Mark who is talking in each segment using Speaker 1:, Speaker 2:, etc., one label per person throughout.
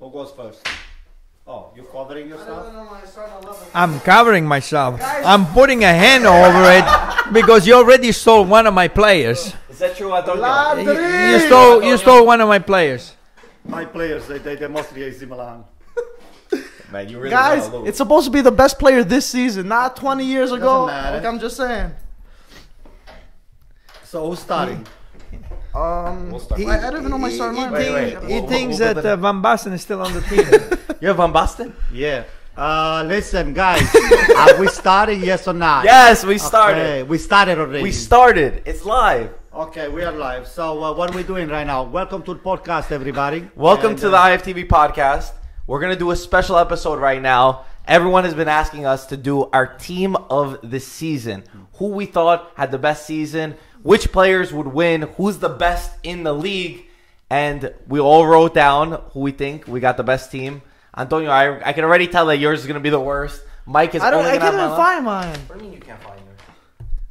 Speaker 1: Who goes first? Oh, you covering yourself?
Speaker 2: I'm covering myself. I'm putting a hand over it because you already stole one of my players.
Speaker 3: Is that true, Antonio?
Speaker 2: You stole one of my players.
Speaker 1: My players, they mostly AC Milan.
Speaker 3: Man, you really
Speaker 4: Guys, it's supposed to be the best player this season, not 20 years ago.
Speaker 1: matter.
Speaker 4: Like I'm just saying.
Speaker 1: So who's starting?
Speaker 3: We'll start.
Speaker 4: I don't even know my starting lineup.
Speaker 3: Wait.
Speaker 2: He thinks that Van Basten is still on the team.
Speaker 3: You have Van Basten?
Speaker 1: Yeah. Listen, guys. Are we starting? Yes or not?
Speaker 3: Yes, we started.
Speaker 1: Okay, we started already.
Speaker 3: We started. It's live.
Speaker 1: Okay, we are live. So what are we doing right now? Welcome to the podcast, everybody.
Speaker 3: Welcome to the IFTV podcast. We're going to do a special episode right now. Everyone has been asking us to do our team of the season. Who we thought had the best season, which players would win, who's the best in the league. And we all wrote down who we think we got the best team. Antonio, I can already tell that yours is going to be the worst. Mike is
Speaker 4: I
Speaker 3: only going to have
Speaker 4: can't even find mine.
Speaker 3: What do you mean you can't find yours?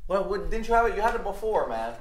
Speaker 3: What didn't you have it? You had it before, man.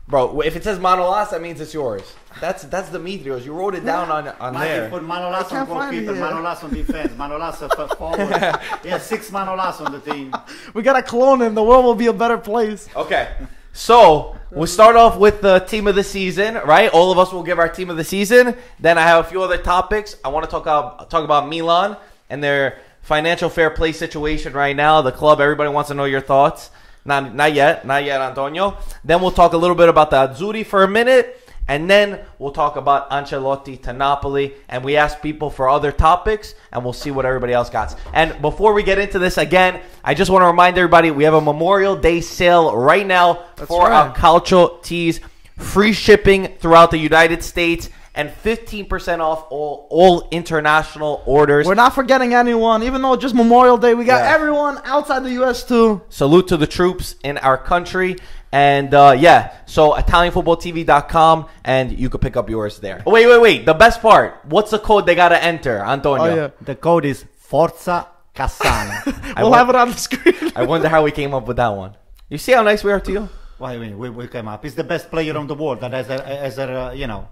Speaker 3: Bro, if it says Manolas, that means it's yours. That's Dimitrios. You wrote it down on
Speaker 1: Mike,
Speaker 3: there.
Speaker 1: put Manolas on goalkeeper, Manolas on defense, Manolas forward. He has 6 Manolas on the team.
Speaker 4: We gotta clone him. The world will be a better place.
Speaker 3: Okay. So, we'll start off with the team of the season, right? All of us will give our team of the season. Then I have a few other topics. I want to talk about Milan and their financial fair play situation right now. The club, everybody wants to know your thoughts. Not yet, Antonio. Then we'll talk a little bit about the Azzurri for a minute. And then we'll talk about Ancelotti to Napoli. And we ask people for other topics. And we'll see what everybody else got. And before we get into this again, I just want to remind everybody, we have a Memorial Day sale right now for our Calcio tees. Free shipping throughout the United States. And 15% off all international orders.
Speaker 4: We're not forgetting anyone. Even though it's just Memorial Day, we got everyone outside the U.S. too.
Speaker 3: Salute to the troops in our country. And so ItalianFootballTV.com, and you could pick up yours there. Oh, wait. The best part. What's the code they got to enter, Antonio?
Speaker 4: Oh, yeah.
Speaker 1: The code is FORZACASSANO.
Speaker 4: We'll have it on the screen.
Speaker 3: I wonder how we came up with that one. You see how nice we are to you?
Speaker 1: Why we came up? He's the best player on the world. That as a you know.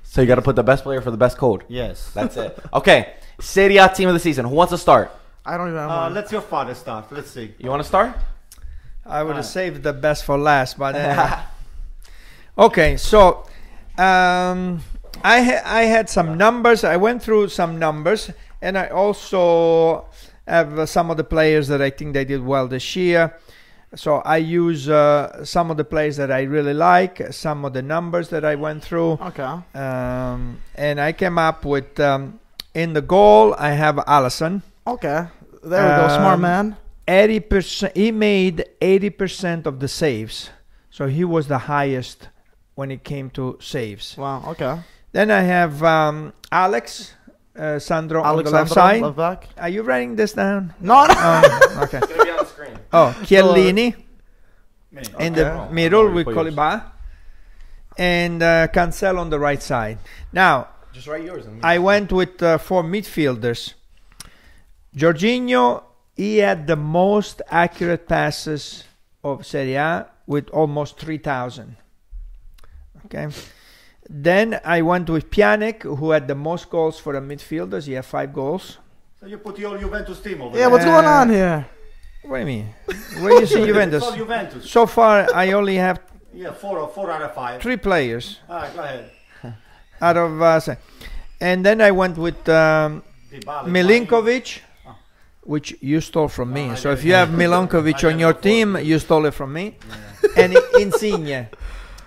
Speaker 3: So you got to put the best player for the best code.
Speaker 1: Yes.
Speaker 3: That's it. Okay. Serie A team of the season. Who wants to start?
Speaker 4: I don't even know.
Speaker 1: Let your father start. Let's see.
Speaker 3: You want to start?
Speaker 2: I would have saved the best for last, but okay. So I had some numbers. I went through some numbers, and I also have some of the players that I think they did well this year. So I use some of the players that I really like, some of the numbers that I went through.
Speaker 4: Okay.
Speaker 2: And I came up with in the goal I have Alisson.
Speaker 4: Okay. There we go. Smart man.
Speaker 2: 80%. He made 80% of the saves, so he was the highest when it came to saves.
Speaker 4: Wow. Okay.
Speaker 2: Then I have Alex Sandro on the left side.
Speaker 4: Left back.
Speaker 2: Are you writing this down?
Speaker 4: No.
Speaker 2: Okay.
Speaker 3: It's going to be on the screen.
Speaker 2: Oh, Chiellini
Speaker 1: Okay.
Speaker 2: in the middle with Koliba, and Cancel on the right side. Now,
Speaker 3: Just write yours.
Speaker 2: I went with 4 midfielders. Jorginho, he had the most accurate passes of Serie A with almost 3,000. Okay. Then I went with Pjanic, who had the most goals for the midfielders. He had 5 goals.
Speaker 1: So you put your Juventus team over
Speaker 4: Yeah,
Speaker 1: there.
Speaker 4: what's going on here?
Speaker 2: What do you mean? Where you see Juventus?
Speaker 1: It's all Juventus.
Speaker 2: So far, I only have
Speaker 1: 4 out of 5.
Speaker 2: 3 players
Speaker 1: All right, go ahead.
Speaker 2: out of. And then I went with Milinkovic, which you stole from me. So if you have Milinkovic on your team, you stole it from me. And Insigne.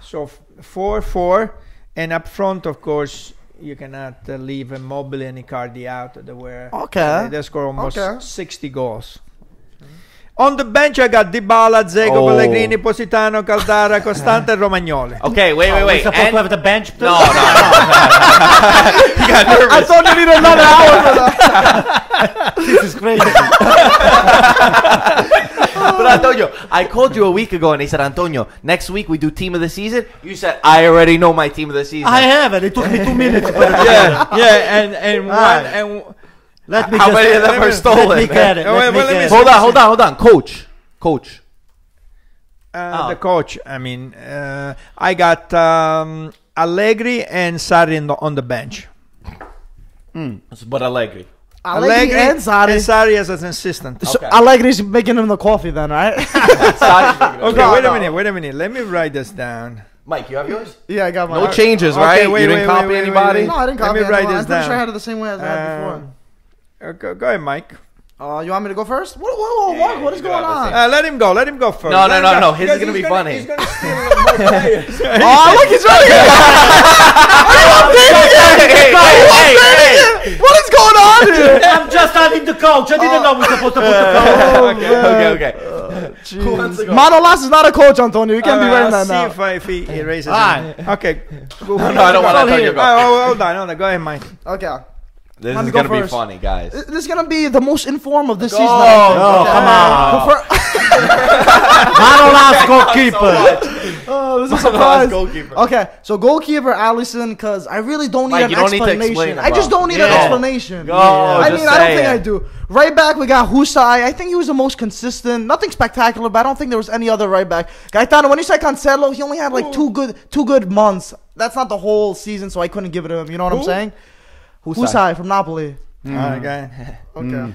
Speaker 2: So 4-4. And up front, of course, you cannot leave Immobile and Icardi out. They scored almost 60 goals. On the bench, I got Dybala, Dzeko, Pellegrini, Positano, Caldara, Costante, and Romagnoli.
Speaker 3: Okay, wait.
Speaker 1: We're supposed to have the bench.
Speaker 3: No. You got nervous.
Speaker 4: I thought you needed another hour for that.
Speaker 1: This is crazy.
Speaker 3: But Antonio, I called you a week ago and he said, Antonio, next week we do team of the season. You said, I already know my team of the season.
Speaker 1: I have it. It took me 2 minutes.
Speaker 3: How many of them are stolen?
Speaker 1: Let me get it.
Speaker 3: Hold on. Coach.
Speaker 2: The coach, I mean, I got Allegri and Sarri on the bench.
Speaker 3: but Allegri.
Speaker 4: Allegri and Sarri.
Speaker 2: And Sarri as an assistant.
Speaker 4: So
Speaker 3: Okay.
Speaker 4: Allegri's making him the coffee then, right?
Speaker 2: Okay, wait a minute. Let me write this down.
Speaker 3: Mike, you have yours?
Speaker 4: Yeah, I got mine.
Speaker 3: No changes, right? You didn't copy anybody?
Speaker 4: No, I didn't
Speaker 2: Let
Speaker 4: copy
Speaker 2: me write
Speaker 4: anyone.
Speaker 2: this
Speaker 4: I'm pretty
Speaker 2: down.
Speaker 4: sure I had it the same way as I had before.
Speaker 2: Go ahead, Mike.
Speaker 4: You want me to go first? Mark, what is going on?
Speaker 2: Let him go. Let him go first.
Speaker 3: No. His is
Speaker 2: Because
Speaker 3: going to be
Speaker 2: he's
Speaker 3: funny.
Speaker 2: He's going to steal more players.
Speaker 4: Oh, look, he's ready.
Speaker 3: Hey.
Speaker 4: What is going on here?
Speaker 1: I'm just having the coach. I didn't know we're supposed to put the coach.
Speaker 3: Okay. Who wants to go?
Speaker 4: Manolas is not a coach, Antonio. You can't be wearing that now.
Speaker 2: See if he raises
Speaker 1: Alright.
Speaker 2: it. Okay.
Speaker 3: No, I don't want Antonio to go.
Speaker 2: Hold on. Go ahead, Mike.
Speaker 4: Okay.
Speaker 3: This
Speaker 4: Let
Speaker 3: is
Speaker 4: me
Speaker 3: going
Speaker 4: go
Speaker 3: to be
Speaker 4: first.
Speaker 3: funny, guys.
Speaker 4: This is going to be the most informed of this season.
Speaker 1: Oh, come on. Manolas goalkeeper.
Speaker 4: Oh, this is a
Speaker 3: Manolas
Speaker 4: surprise.
Speaker 3: goalkeeper.
Speaker 4: Okay, so goalkeeper Allison, because I really don't need
Speaker 3: Mike,
Speaker 4: an
Speaker 3: you don't need to
Speaker 4: explanation.
Speaker 3: explain it,
Speaker 4: I just
Speaker 3: bro.
Speaker 4: don't need an explanation.
Speaker 3: I
Speaker 4: I don't think I do. Right back, we got Husai. I think he was the most consistent. Nothing spectacular, but I don't think there was any other right back. Gaetano, when you say Cancelo, he only had like two good months. That's not the whole season, so I couldn't give it to him. You know what I'm saying? Husai from Napoli.
Speaker 2: Okay.
Speaker 4: Okay.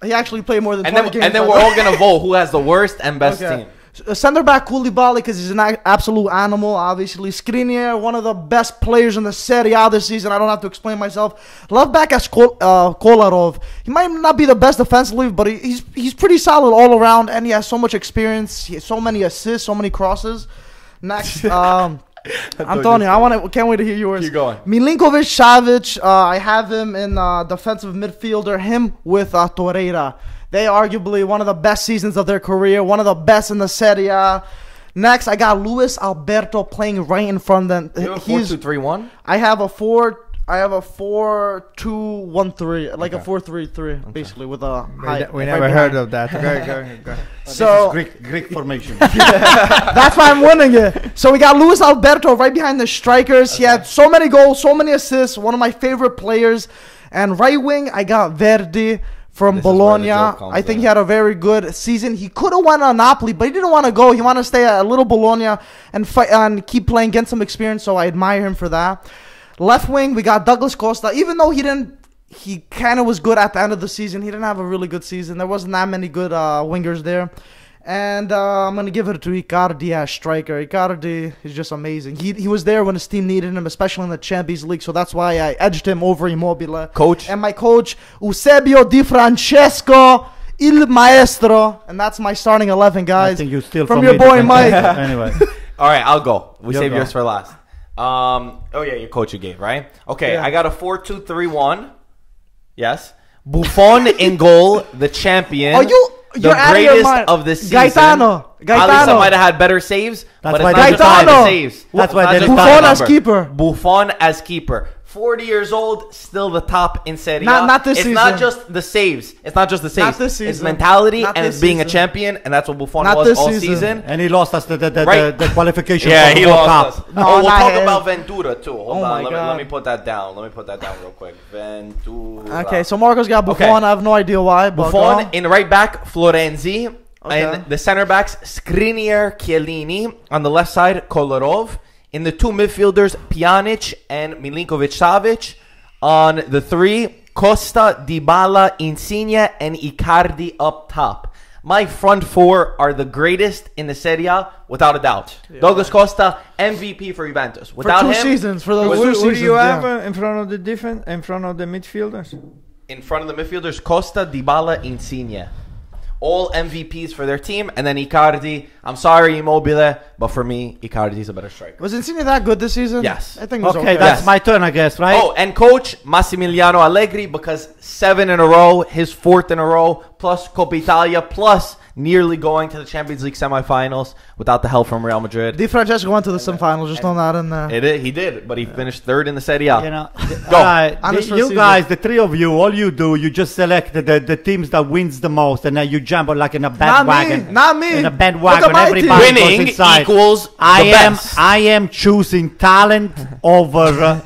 Speaker 4: He actually played more than
Speaker 3: And
Speaker 4: 20 games.
Speaker 3: then we're all going to vote who has the worst and best team.
Speaker 4: Center back Koulibaly, because he's an absolute animal, obviously. Skriniar, one of the best players in the Serie A this season. I don't have to explain myself. Left back as Kolarov. He might not be the best defensively, but he's pretty solid all around, and he has so much experience. He has so many assists, so many crosses. Next, Antonio, can't wait to hear yours.
Speaker 3: Keep going.
Speaker 4: Milinkovic Savic, I have him in defensive midfielder, him with Torreira. They arguably one of the best seasons of their career, one of the best in the Serie A. Next, I got Luis Alberto playing right in front of them.
Speaker 3: You have a 4-2-3-1?
Speaker 4: I have a 4-2-1-3, like a 4-3-3, basically with a high.
Speaker 2: We never heard of that. Go.
Speaker 4: So
Speaker 1: Greek formation.
Speaker 4: that's why I'm winning it. So we got Luis Alberto right behind the strikers. He had so many goals, so many assists. One of my favorite players. And right wing, I got Verdi from Bologna. I think he had a very good season. He could have went on Napoli, but he didn't want to go. He wanted to stay at a little Bologna and fight and keep playing, get some experience. So I admire him for that. Left wing, we got Douglas Costa. Even though he kind of was good at the end of the season. He didn't have a really good season. There wasn't that many good wingers there. And I'm going to give it to Icardi as striker. Icardi is just amazing. He was there when his team needed him, especially in the Champions League. So that's why I edged him over Immobile.
Speaker 3: Coach?
Speaker 4: And my coach, Eusebio Di Francesco, Il Maestro. And that's my starting 11, guys.
Speaker 1: I think you steal
Speaker 4: from
Speaker 1: from
Speaker 4: your
Speaker 1: me,
Speaker 4: boy
Speaker 1: but
Speaker 4: Mike.
Speaker 1: Anyway.
Speaker 3: All right, I'll go. We
Speaker 1: You
Speaker 3: save
Speaker 1: go.
Speaker 3: yours for last. Your coach you gave, right? Okay,
Speaker 4: Yeah.
Speaker 3: I got a 4-2-3-1. Yes. Buffon in goal, the champion.
Speaker 4: You're
Speaker 3: the
Speaker 4: out of your
Speaker 3: greatest
Speaker 4: mind.
Speaker 3: of this season.
Speaker 4: Gaetano.
Speaker 3: Alisa might have had better saves,
Speaker 1: That's
Speaker 3: but
Speaker 1: why
Speaker 3: it's not
Speaker 1: they
Speaker 3: just about the
Speaker 4: Gaetano.
Speaker 3: saves.
Speaker 1: That's why
Speaker 3: It's not
Speaker 1: they
Speaker 3: just
Speaker 1: retired.
Speaker 3: about the
Speaker 4: Buffon as
Speaker 3: number.
Speaker 4: keeper.
Speaker 3: Buffon as keeper. 40 years old, still the top in Serie A.
Speaker 4: Not this
Speaker 3: it's
Speaker 4: season.
Speaker 3: not just the saves. It's not just the saves.
Speaker 4: Not this
Speaker 3: It's
Speaker 4: season.
Speaker 3: mentality
Speaker 4: Not
Speaker 3: and
Speaker 4: this
Speaker 3: it's being a
Speaker 4: season.
Speaker 3: champion, and that's what Buffon
Speaker 4: Not
Speaker 3: was
Speaker 4: this
Speaker 3: all
Speaker 4: season.
Speaker 3: season.
Speaker 1: And he lost us the
Speaker 3: Right.
Speaker 1: qualification
Speaker 3: Yeah,
Speaker 1: for the
Speaker 3: he
Speaker 1: World
Speaker 3: lost
Speaker 1: Cup.
Speaker 3: us.
Speaker 4: No,
Speaker 3: We'll
Speaker 4: not
Speaker 3: talk
Speaker 4: him.
Speaker 3: about Ventura too. Hold
Speaker 4: Oh
Speaker 3: on,
Speaker 4: my
Speaker 3: let
Speaker 4: God.
Speaker 3: me put that down. Let me put that down real quick. Ventura.
Speaker 4: Okay, so Marco's got Buffon.
Speaker 3: Okay.
Speaker 4: I have no idea why. But
Speaker 3: Buffon in right back, Florenzi.
Speaker 4: Okay.
Speaker 3: And the center backs, Skriniar, Chiellini. On the left side, Kolarov. In the two midfielders, Pjanic and Milinkovic Savic. On the three, Costa, Dybala, Insigne, and Icardi up top. My front four are the greatest in the Serie A, without a doubt.
Speaker 4: Yeah.
Speaker 3: Douglas Costa, MVP for Juventus. Without
Speaker 4: for 2
Speaker 3: him,
Speaker 4: seasons. For those 2
Speaker 2: Who
Speaker 4: seasons.
Speaker 2: do you have
Speaker 4: yeah.
Speaker 2: in front of the defense? In front of the midfielders?
Speaker 3: in front of the midfielders, Costa, Dybala, Insigne. All MVPs for their team. And then Icardi. I'm sorry, Immobile, but for me, Icardi's a better striker.
Speaker 4: Was Insigne that good this season?
Speaker 3: Yes.
Speaker 4: I think it was
Speaker 1: Okay,
Speaker 4: okay.
Speaker 1: that's
Speaker 3: Yes.
Speaker 1: my turn, I guess, right?
Speaker 3: Oh, and coach Massimiliano Allegri, because 7 in a row, his 4th in a row, plus Coppa Italia, plus nearly going to the Champions League semifinals without the help from Real Madrid.
Speaker 4: Di Francesco went to the semifinals. Just throw that in there.
Speaker 3: He did, but he finished 3rd in the Serie A.
Speaker 1: You know,
Speaker 3: Go.
Speaker 4: Honest
Speaker 1: you
Speaker 4: receiver.
Speaker 1: guys, the three of you, all you do, you just select the teams that wins the most, and then you jump on like in a bandwagon.
Speaker 4: Not me.
Speaker 1: In a
Speaker 4: Look
Speaker 1: bandwagon,
Speaker 4: at my
Speaker 1: everybody
Speaker 4: team.
Speaker 1: goes
Speaker 3: Winning
Speaker 1: inside.
Speaker 3: equals
Speaker 1: I
Speaker 3: the
Speaker 1: am
Speaker 3: best.
Speaker 1: I am choosing talent over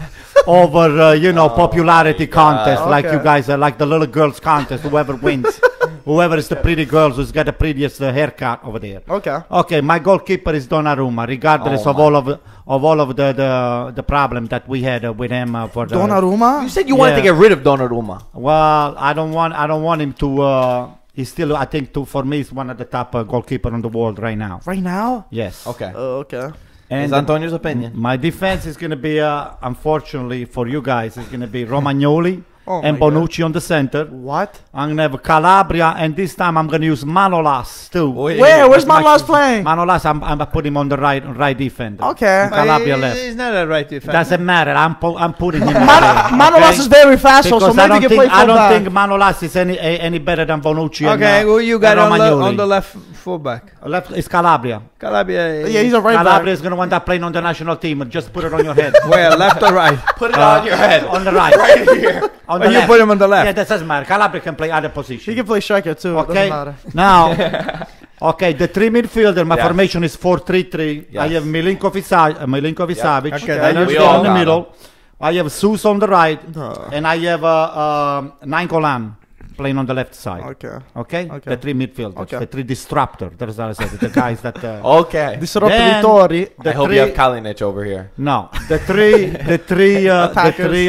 Speaker 1: popularity contest, like
Speaker 4: Okay.
Speaker 1: you guys are, like the little girls contest, whoever wins. whoever is the pretty girls who's got the prettiest haircut over there.
Speaker 4: Okay.
Speaker 1: Okay, my goalkeeper is Donnarumma, regardless of all of the problem that we had with him for the
Speaker 4: Donnarumma?
Speaker 3: You said you wanted to get rid of Donnarumma.
Speaker 1: Well, I don't want him to. He's still, I think, for me, he's one of the top goalkeeper in the world right now.
Speaker 4: Right now?
Speaker 1: Yes.
Speaker 3: Okay.
Speaker 4: Okay.
Speaker 1: And
Speaker 3: It's Antonio's opinion.
Speaker 1: my defense is going to be, unfortunately for you guys, it's going to be Romagnoli and
Speaker 4: my
Speaker 1: Bonucci on the center.
Speaker 4: What?
Speaker 1: I'm going to have Calabria, and this time I'm going to use Manolas too.
Speaker 4: Where's Manolas playing?
Speaker 1: Manolas, I'm put him on the right defender.
Speaker 4: Okay.
Speaker 1: Calabria left.
Speaker 2: He's not a right defender.
Speaker 1: Doesn't matter. I'm putting him.
Speaker 4: Manolas is very fast, so
Speaker 1: Because
Speaker 4: maybe he can play
Speaker 1: I don't
Speaker 4: fullback.
Speaker 1: think Manolas is any better than Bonucci.
Speaker 2: Okay,
Speaker 1: and,
Speaker 2: who you got
Speaker 1: and
Speaker 2: on the left fullback?
Speaker 1: Left is Calabria.
Speaker 2: Calabria.
Speaker 4: Yeah, he's a right
Speaker 1: Calabria
Speaker 4: back.
Speaker 1: is going to end up playing on the national team. Just put it on your head.
Speaker 2: Where, left or right?
Speaker 3: Put it on your head.
Speaker 1: On the right.
Speaker 3: Right here.
Speaker 1: On
Speaker 2: Oh,
Speaker 1: the
Speaker 2: you
Speaker 1: left.
Speaker 2: put him on the left.
Speaker 1: Yeah, that doesn't matter. Calabria can play other positions.
Speaker 4: He can play striker too. It
Speaker 1: Okay.
Speaker 4: doesn't matter.
Speaker 1: Now, okay, the three midfielder. My
Speaker 3: Yeah.
Speaker 1: formation is 4-3-3. I
Speaker 3: Yes.
Speaker 1: have Milinkovic Savic.
Speaker 2: Okay,
Speaker 1: I have
Speaker 3: we
Speaker 1: Zidane
Speaker 3: all
Speaker 1: in the
Speaker 3: got
Speaker 1: middle. I have Sus on the right, and I have Nainggolan playing on the left side.
Speaker 4: Okay.
Speaker 1: Okay?
Speaker 4: Okay.
Speaker 1: The three midfielders,
Speaker 4: Okay.
Speaker 1: the three disruptor. That's what I said. The guys that.
Speaker 3: Okay.
Speaker 4: Disruptori.
Speaker 1: The
Speaker 3: I hope
Speaker 1: three,
Speaker 3: you have Kalinic over here.
Speaker 1: No, the three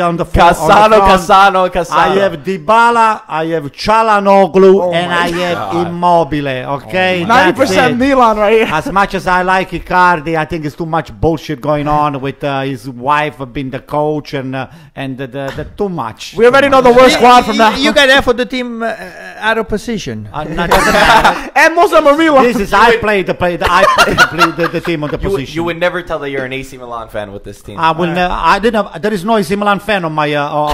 Speaker 1: on the
Speaker 3: Cassano.
Speaker 1: I have Dybala, I have Çalhanoğlu,
Speaker 4: Oh
Speaker 1: and
Speaker 4: my
Speaker 1: I have
Speaker 3: God.
Speaker 1: Immobile. Okay, that's
Speaker 4: 90%
Speaker 1: it.
Speaker 4: Milan right here.
Speaker 1: As much as I like Icardi, I think it's too much bullshit going on with his wife being the coach and the too much.
Speaker 4: We already know the worst squad from now.
Speaker 2: You got half of the team out of position.
Speaker 1: That doesn't matter.
Speaker 4: And most of them are Milan.
Speaker 1: This is I play the team on the position.
Speaker 3: You would never tell that you're an AC Milan fan with this team.
Speaker 1: I will. I didn't. There is no AC Milan fan on my. No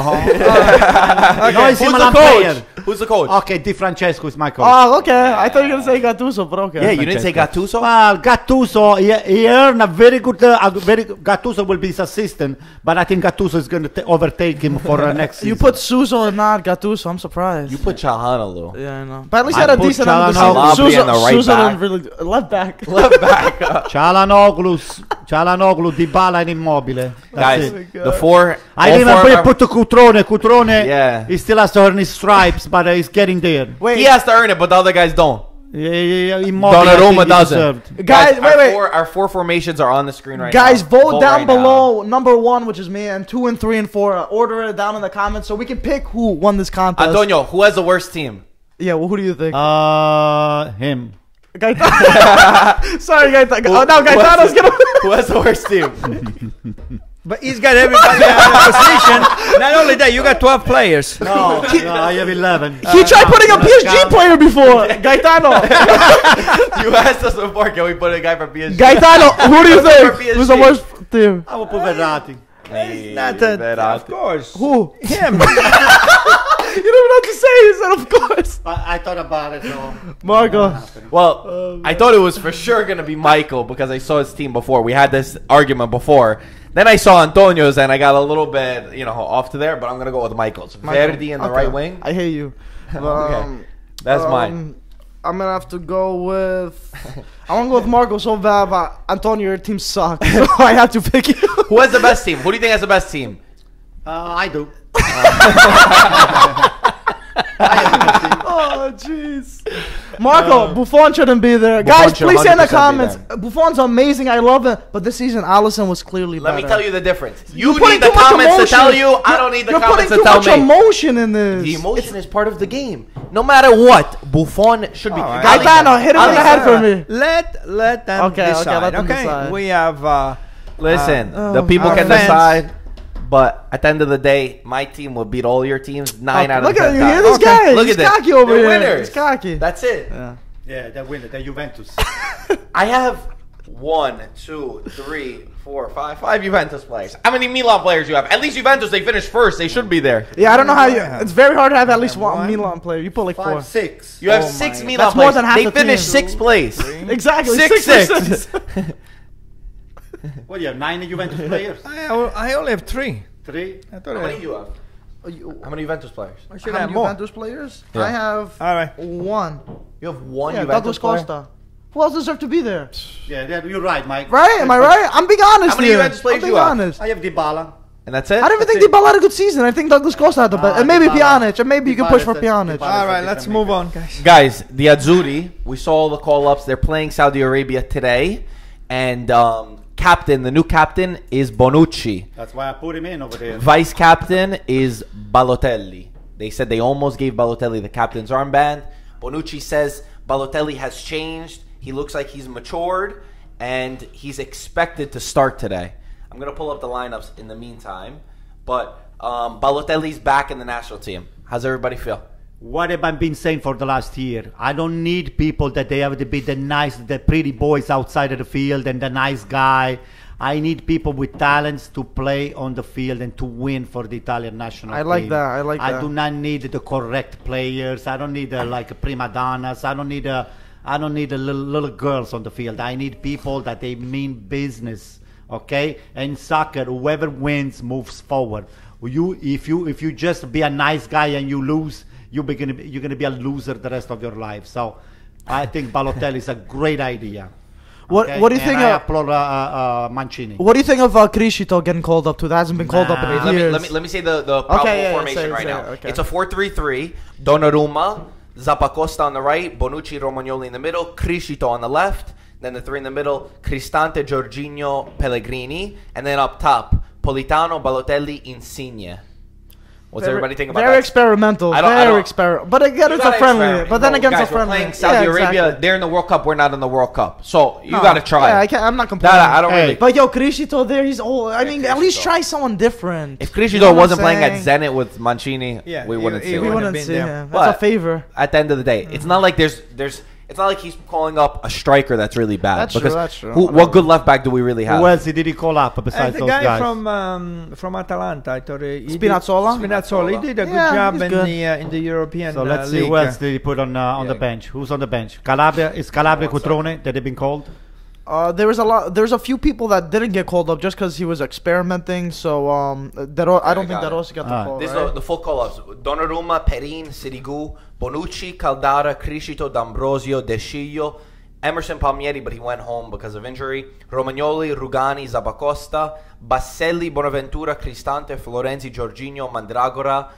Speaker 1: AC
Speaker 3: Who's the
Speaker 1: Milan
Speaker 3: coach?
Speaker 1: player.
Speaker 3: Who's the coach?
Speaker 1: Okay, Di Francesco is my coach.
Speaker 4: Oh, okay. I thought you were going to say Gattuso, but okay.
Speaker 3: Yeah, you didn't say Gattuso?
Speaker 1: Well, Gattuso, he earned a very good. Gattuso will be his assistant, but I think Gattuso is going to overtake him for next season.
Speaker 4: You put Suso and not Gattuso. I'm surprised.
Speaker 3: You put Çalhanoğlu.
Speaker 4: Yeah, I know. But at least
Speaker 1: I
Speaker 4: he had a
Speaker 1: put
Speaker 4: decent end of the
Speaker 1: Çalhanoğlu.
Speaker 4: season.
Speaker 3: Calabria on the right
Speaker 4: Suso
Speaker 3: back.
Speaker 4: didn't really left back.
Speaker 3: Left back.
Speaker 1: Çalhanoğlu, Dybala, and Immobile. That's
Speaker 3: Guys,
Speaker 1: it.
Speaker 3: the four.
Speaker 1: I
Speaker 3: all
Speaker 1: didn't
Speaker 3: four
Speaker 1: even
Speaker 3: of our-
Speaker 1: put to Cutrone. Cutrone,
Speaker 3: Yeah.
Speaker 1: he still has to earn his stripes, but he's getting there.
Speaker 4: Wait,
Speaker 3: He has to earn it, but the other guys don't.
Speaker 1: Immobile, I think
Speaker 3: Donnarumma
Speaker 1: he
Speaker 3: doesn't.
Speaker 1: deserved.
Speaker 4: guys, wait.
Speaker 3: Our four formations are on the screen right
Speaker 4: Guys,
Speaker 3: now.
Speaker 4: vote down
Speaker 3: right now.
Speaker 4: below number 1, which is me, and 2 and 3 and 4. Order it down in the comments so we can pick who won this contest.
Speaker 3: Antonio, who has the worst team?
Speaker 4: Yeah, well, who do you think?
Speaker 1: Him.
Speaker 4: Gaetano. Sorry, Gaetano. Oh, no, Gaetano's gonna.
Speaker 3: Who has the worst team?
Speaker 2: But he's got everybody out of position. Not only that, you got 12 players.
Speaker 1: No, I have 11.
Speaker 4: He tried putting a PSG
Speaker 1: count.
Speaker 4: player before. Gaetano.
Speaker 3: You asked us before, can we put a guy from PSG?
Speaker 4: Gaetano, who do you think?
Speaker 3: PSG.
Speaker 4: Who's the worst team?
Speaker 1: I will put Verratti.
Speaker 2: Not of course.
Speaker 4: Who?
Speaker 2: Him.
Speaker 4: You don't even know what to say. He said, of course.
Speaker 1: I thought about it, so.
Speaker 4: Marco.
Speaker 3: Well, I thought it was for sure going to be Michael because I saw his team before. We had this argument before. Then I saw Antonio's and I got a little bit, off to there, but I'm going to go with Michael's. Verdi in the right wing.
Speaker 4: I hate you.
Speaker 3: Okay. That's mine.
Speaker 4: I'm going to have to go with... I want to go with Marco so bad, but Antonio, your team sucks. So I have to pick you.
Speaker 3: Who has the best team? Who do you think has the best team?
Speaker 1: I do.
Speaker 4: Oh, jeez. Marco, Buffon shouldn't be there. Guys,
Speaker 3: should
Speaker 4: please say in the
Speaker 3: 100% be
Speaker 4: comments.
Speaker 3: there.
Speaker 4: Buffon's amazing. I love it. But this season, Alisson was clearly
Speaker 3: Let
Speaker 4: better.
Speaker 3: me tell you the difference.
Speaker 4: You're
Speaker 3: You
Speaker 4: putting
Speaker 3: need the
Speaker 4: too much
Speaker 3: comments to tell
Speaker 4: emotion.
Speaker 3: you. I don't need the
Speaker 4: You're
Speaker 3: comments
Speaker 4: putting
Speaker 3: to
Speaker 4: too
Speaker 3: tell
Speaker 4: much
Speaker 3: me.
Speaker 4: emotion in this.
Speaker 3: The emotion is part of the game. No matter what, Buffon should be.
Speaker 2: Alright.
Speaker 4: Gaetano, hit him in the head for me.
Speaker 2: Let them
Speaker 4: Okay,
Speaker 2: decide.
Speaker 4: let them decide.
Speaker 2: We have
Speaker 3: Listen,
Speaker 4: Oh,
Speaker 3: the people
Speaker 2: our
Speaker 3: can
Speaker 2: fans.
Speaker 3: decide. But at the end of the day, my team will beat all your teams 9 out of
Speaker 4: Look
Speaker 3: 10
Speaker 4: at you.
Speaker 3: times.
Speaker 4: Hear this guy?
Speaker 3: Look
Speaker 4: He's
Speaker 3: at this.
Speaker 4: cocky over
Speaker 3: They're
Speaker 4: here.
Speaker 3: winners.
Speaker 4: He's cocky.
Speaker 3: That's it.
Speaker 4: Yeah.
Speaker 1: Yeah, they win it. They're Juventus.
Speaker 3: I have 1, 2, 3, 4, 5 Juventus players. How many Milan players you have? At least Juventus, they finished first. They should be there.
Speaker 4: Yeah, I don't know how you. It's very hard to have at least one Milan player. You put like 4.
Speaker 1: 5, 6.
Speaker 3: You have
Speaker 4: Oh
Speaker 3: 6
Speaker 4: my-
Speaker 3: Milan
Speaker 4: that's
Speaker 3: players.
Speaker 4: more than half
Speaker 3: they
Speaker 4: the
Speaker 3: finished
Speaker 4: team.
Speaker 3: 6th place.
Speaker 4: Exactly.
Speaker 3: 6.
Speaker 1: What do you have? 9 Juventus players?
Speaker 2: I only have 3.
Speaker 1: 3?
Speaker 2: I thought
Speaker 3: How
Speaker 2: I
Speaker 3: many you have? How many Juventus players?
Speaker 2: I should
Speaker 4: How
Speaker 2: have
Speaker 4: many
Speaker 2: more.
Speaker 4: Juventus players?
Speaker 3: Yeah.
Speaker 4: I have
Speaker 2: All right.
Speaker 4: 1.
Speaker 3: You have 1
Speaker 4: Yeah,
Speaker 3: Juventus
Speaker 4: Douglas
Speaker 3: player?
Speaker 4: Costa. Who else deserves to be there?
Speaker 1: Yeah, you're right, Mike.
Speaker 4: Right? Am I right? I'm being honest
Speaker 3: How many
Speaker 4: here.
Speaker 3: Juventus players
Speaker 4: I'm being
Speaker 3: you have?
Speaker 4: honest.
Speaker 1: I have Dybala.
Speaker 3: And that's it?
Speaker 4: I don't even think Dybala had a good season. I think Douglas Costa had the best. And maybe
Speaker 1: Dybala.
Speaker 4: Pjanic. And maybe you can push for Pjanic.
Speaker 2: All right, let's move on, guys.
Speaker 3: Guys, the Azzurri, we saw all the call-ups. They're playing Saudi Arabia today. And the new captain is Bonucci.
Speaker 1: That's why I put him in over there.
Speaker 3: Vice captain is Balotelli. They said they almost gave Balotelli the captain's armband. Bonucci says Balotelli has changed. He looks like he's matured. And he's expected to start today. I'm going to pull up the lineups in the meantime. But Balotelli's back in the national team. How's everybody feel?
Speaker 1: What have I been saying for the last year? I don't need people that they have to be the pretty boys outside of the field and the nice guy. I need people with talents to play on the field and to win for the Italian national team.
Speaker 4: I like that.
Speaker 1: I do not need the correct players. I don't need like prima donnas. I don't need little girls on the field. I need people that they mean business. Okay, and in soccer, whoever wins moves forward. If you just be a nice guy and you lose, you're gonna be a loser the rest of your life. So, I think Balotelli is a great idea.
Speaker 4: What do you think?
Speaker 1: I applaud Mancini.
Speaker 4: What do you think of Criscito getting called up to? That hasn't been called up in years.
Speaker 3: Let me say the probable formation right now. Okay. It's a 4-3-3. Donnarumma, Zappacosta on the right, Bonucci, Romagnoli in the middle, Criscito on the left. Then the three in the middle, Cristante, Jorginho, Pellegrini. And then up top, Politano, Balotelli, Insigne. What's everybody think about that?
Speaker 4: Very experimental. Very experimental. But again, it's a friendly. But then again, it's a friendly.
Speaker 3: We're playing Saudi Arabia. They're in the World Cup. We're not in the World Cup. So you got to try.
Speaker 4: Yeah, I'm not complaining.
Speaker 3: I don't really.
Speaker 4: But Criscito there, he's old. I mean, at least try someone different.
Speaker 3: If Criscito wasn't playing at Zenit with Mancini, we wouldn't see him.
Speaker 4: We wouldn't see him. That's a favor.
Speaker 3: At the end of the day, it's not like there's. It's not like he's calling up a striker that's really bad.
Speaker 4: That's true.
Speaker 3: What good left back do we really have?
Speaker 1: Who else did he call up besides those guys?
Speaker 2: The guy from Atalanta, I thought
Speaker 4: Spinazzola.
Speaker 2: He did a good job in the European
Speaker 1: So let's see
Speaker 2: league.
Speaker 1: who else did he put on the bench. Who's on the bench? Calabria Cutrone that they've been called.
Speaker 4: There's a few people that didn't get called up just because he was experimenting. So I don't think De Rossi got the call.
Speaker 3: This is the full call-ups: Donnarumma, Perin, Sirigu, Bonucci, Caldara, Criscito, D'Ambrosio, De Sciglio, Emerson Palmieri, but he went home because of injury. Romagnoli, Rugani, Zappacosta, Basselli, Bonaventura, Cristante, Florenzi, Jorginho, Mandragora,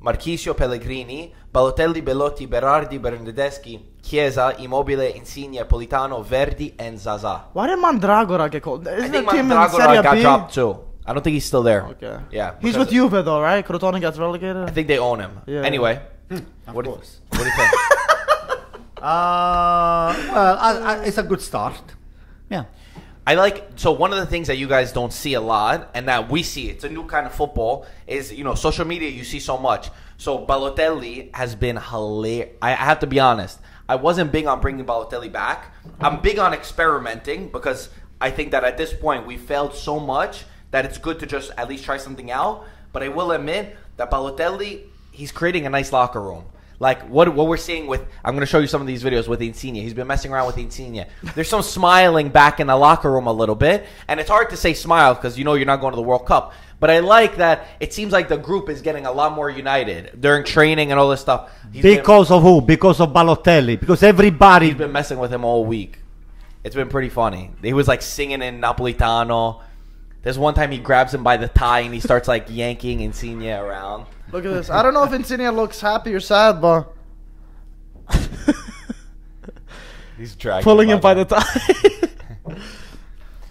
Speaker 3: Marchisio, Pellegrini, Balotelli, Belotti, Berardi, Bernardeschi, Chiesa, Immobile, Insigne, Politano, Verdi, and Zaza.
Speaker 4: Why did Mandragora get called?
Speaker 3: I think Mandragora got dropped too. I don't think he's still there.
Speaker 4: Okay.
Speaker 3: Yeah.
Speaker 4: He's with Juve though, right? Crotone gets relegated.
Speaker 3: I think they own him.
Speaker 4: Yeah.
Speaker 3: Anyway. What do you think?
Speaker 1: It's a good start. Yeah.
Speaker 3: So one of the things that you guys don't see a lot, and that we see, it's a new kind of football, is, social media, you see so much. So Balotelli has been hilarious. I have to be honest. I wasn't big on bringing Balotelli back. I'm big on experimenting because I think that at this point we failed so much that it's good to just at least try something out. But I will admit that Balotelli, he's creating a nice locker room. Like what we're seeing with, I'm going to show you some of these videos with Insigne. He's been messing around with Insigne. There's some smiling back in the locker room a little bit. And it's hard to say smile because you're not going to the World Cup. But I like that it seems like the group is getting a lot more united during training and all this stuff.
Speaker 1: Because of who? Because of Balotelli. Because everybody...
Speaker 3: He's been messing with him all week. It's been pretty funny. He was like singing in Napolitano. There's one time he grabs him by the tie and he starts like yanking Insigne around.
Speaker 4: Look at this. I don't know if Insigne looks happy or sad, but
Speaker 3: he's dragging
Speaker 4: pulling him by the tie.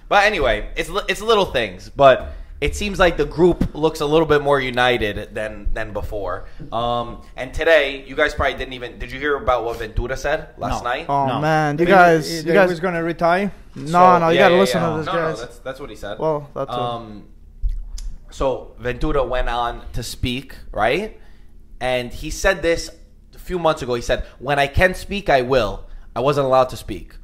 Speaker 3: But anyway, it's little things, but it seems like the group looks a little bit more united than before. And today, you guys probably did you hear about what Ventura said last night?
Speaker 4: Oh
Speaker 1: no.
Speaker 4: Man, you guys
Speaker 2: was gonna retire.
Speaker 4: No, you gotta listen to this, guys.
Speaker 3: No, that's what he said.
Speaker 4: Well, that's
Speaker 3: So Ventura went on to speak, right? And he said this a few months ago. He said, "When I can speak, I will. I wasn't allowed to speak."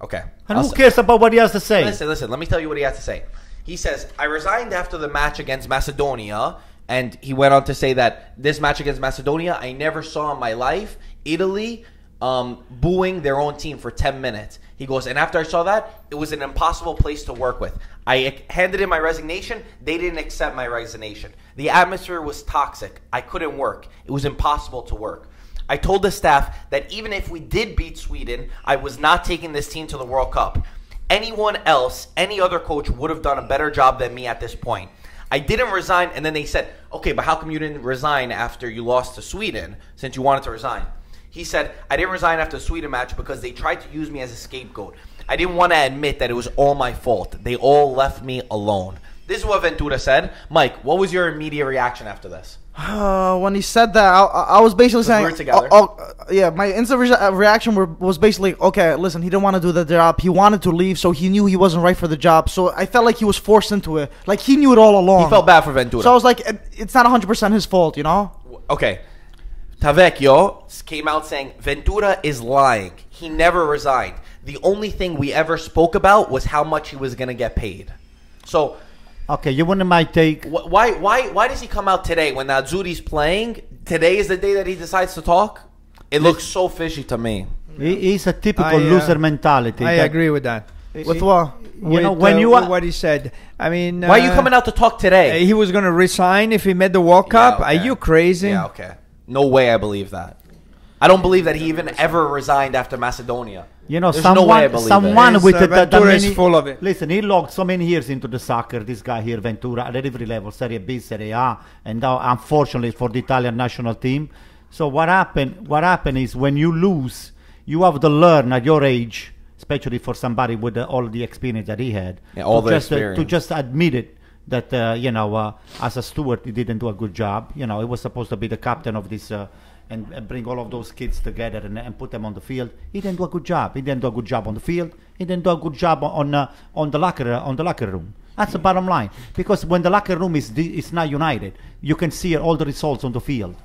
Speaker 3: Okay.
Speaker 1: And who cares about what he has to say?
Speaker 3: Listen. Let me tell you what he has to say. He says, "I resigned after the match against Macedonia." And he went on to say that this match against Macedonia, I never saw in my life Italy booing their own team for 10 minutes. He goes, and after I saw that, it was an impossible place to work with. I handed in my resignation. They didn't accept my resignation. The atmosphere was toxic. I couldn't work. It was impossible to work. I told the staff that even if we did beat Sweden, I was not taking this team to the World Cup. Anyone else, any other coach would have done a better job than me at this point. I didn't resign. And then they said, okay, but how come you didn't resign after you lost to Sweden since you wanted to resign? He said, I didn't resign after the Sweden match because they tried to use me as a scapegoat. I didn't want to admit that it was all my fault. They all left me alone. This is what Ventura said. Mike, what was your immediate reaction after this?
Speaker 4: When he said that, I was basically saying,
Speaker 3: we were together.
Speaker 4: Yeah, my instant reaction was basically, okay, listen, he didn't want to do the job. He wanted to leave, so he knew he wasn't right for the job. So I felt like he was forced into it. Like, he knew it all along.
Speaker 3: He felt bad for Ventura.
Speaker 4: So I was like, it's not 100% his fault, you know?
Speaker 3: Okay. Tavecchio came out saying, Ventura is lying. He never resigned. The only thing we ever spoke about was how much he was going to get paid. So...
Speaker 1: Okay, you wouldn't mind take...
Speaker 3: Why does he come out today when the Azzurri's playing? Today is the day that he decides to talk? It looks so fishy to me.
Speaker 1: He's a typical loser mentality.
Speaker 2: I agree with that.
Speaker 4: With what?
Speaker 1: You know, when you are...
Speaker 2: What he said. I mean...
Speaker 3: Why are you coming out to talk today?
Speaker 2: He was going to resign if he made the World Cup?
Speaker 3: Yeah, okay.
Speaker 2: Are you crazy?
Speaker 3: Yeah, okay. No way I believe that. I don't believe that he even ever resigned after Macedonia.
Speaker 1: You know,
Speaker 3: There's no way I believe
Speaker 1: someone
Speaker 3: it.
Speaker 1: with
Speaker 2: Ventura is full of it.
Speaker 1: Listen, he logged so many years into the soccer, this guy here, Ventura, at every level, Serie B, Serie A, and now, unfortunately, for the Italian national team. So what happened is when you lose, you have to learn at your age, especially for somebody with all the experience that he had, to just admit it, that, you know, as a steward, he didn't do a good job. You know, he was supposed to be the captain of this... And bring all of those kids together and put them on the field. He didn't do a good job. He didn't do a good job on the field. He didn't do a good job on the locker room. That's the bottom line. Because when the locker room is not united, you can see all the results on the field.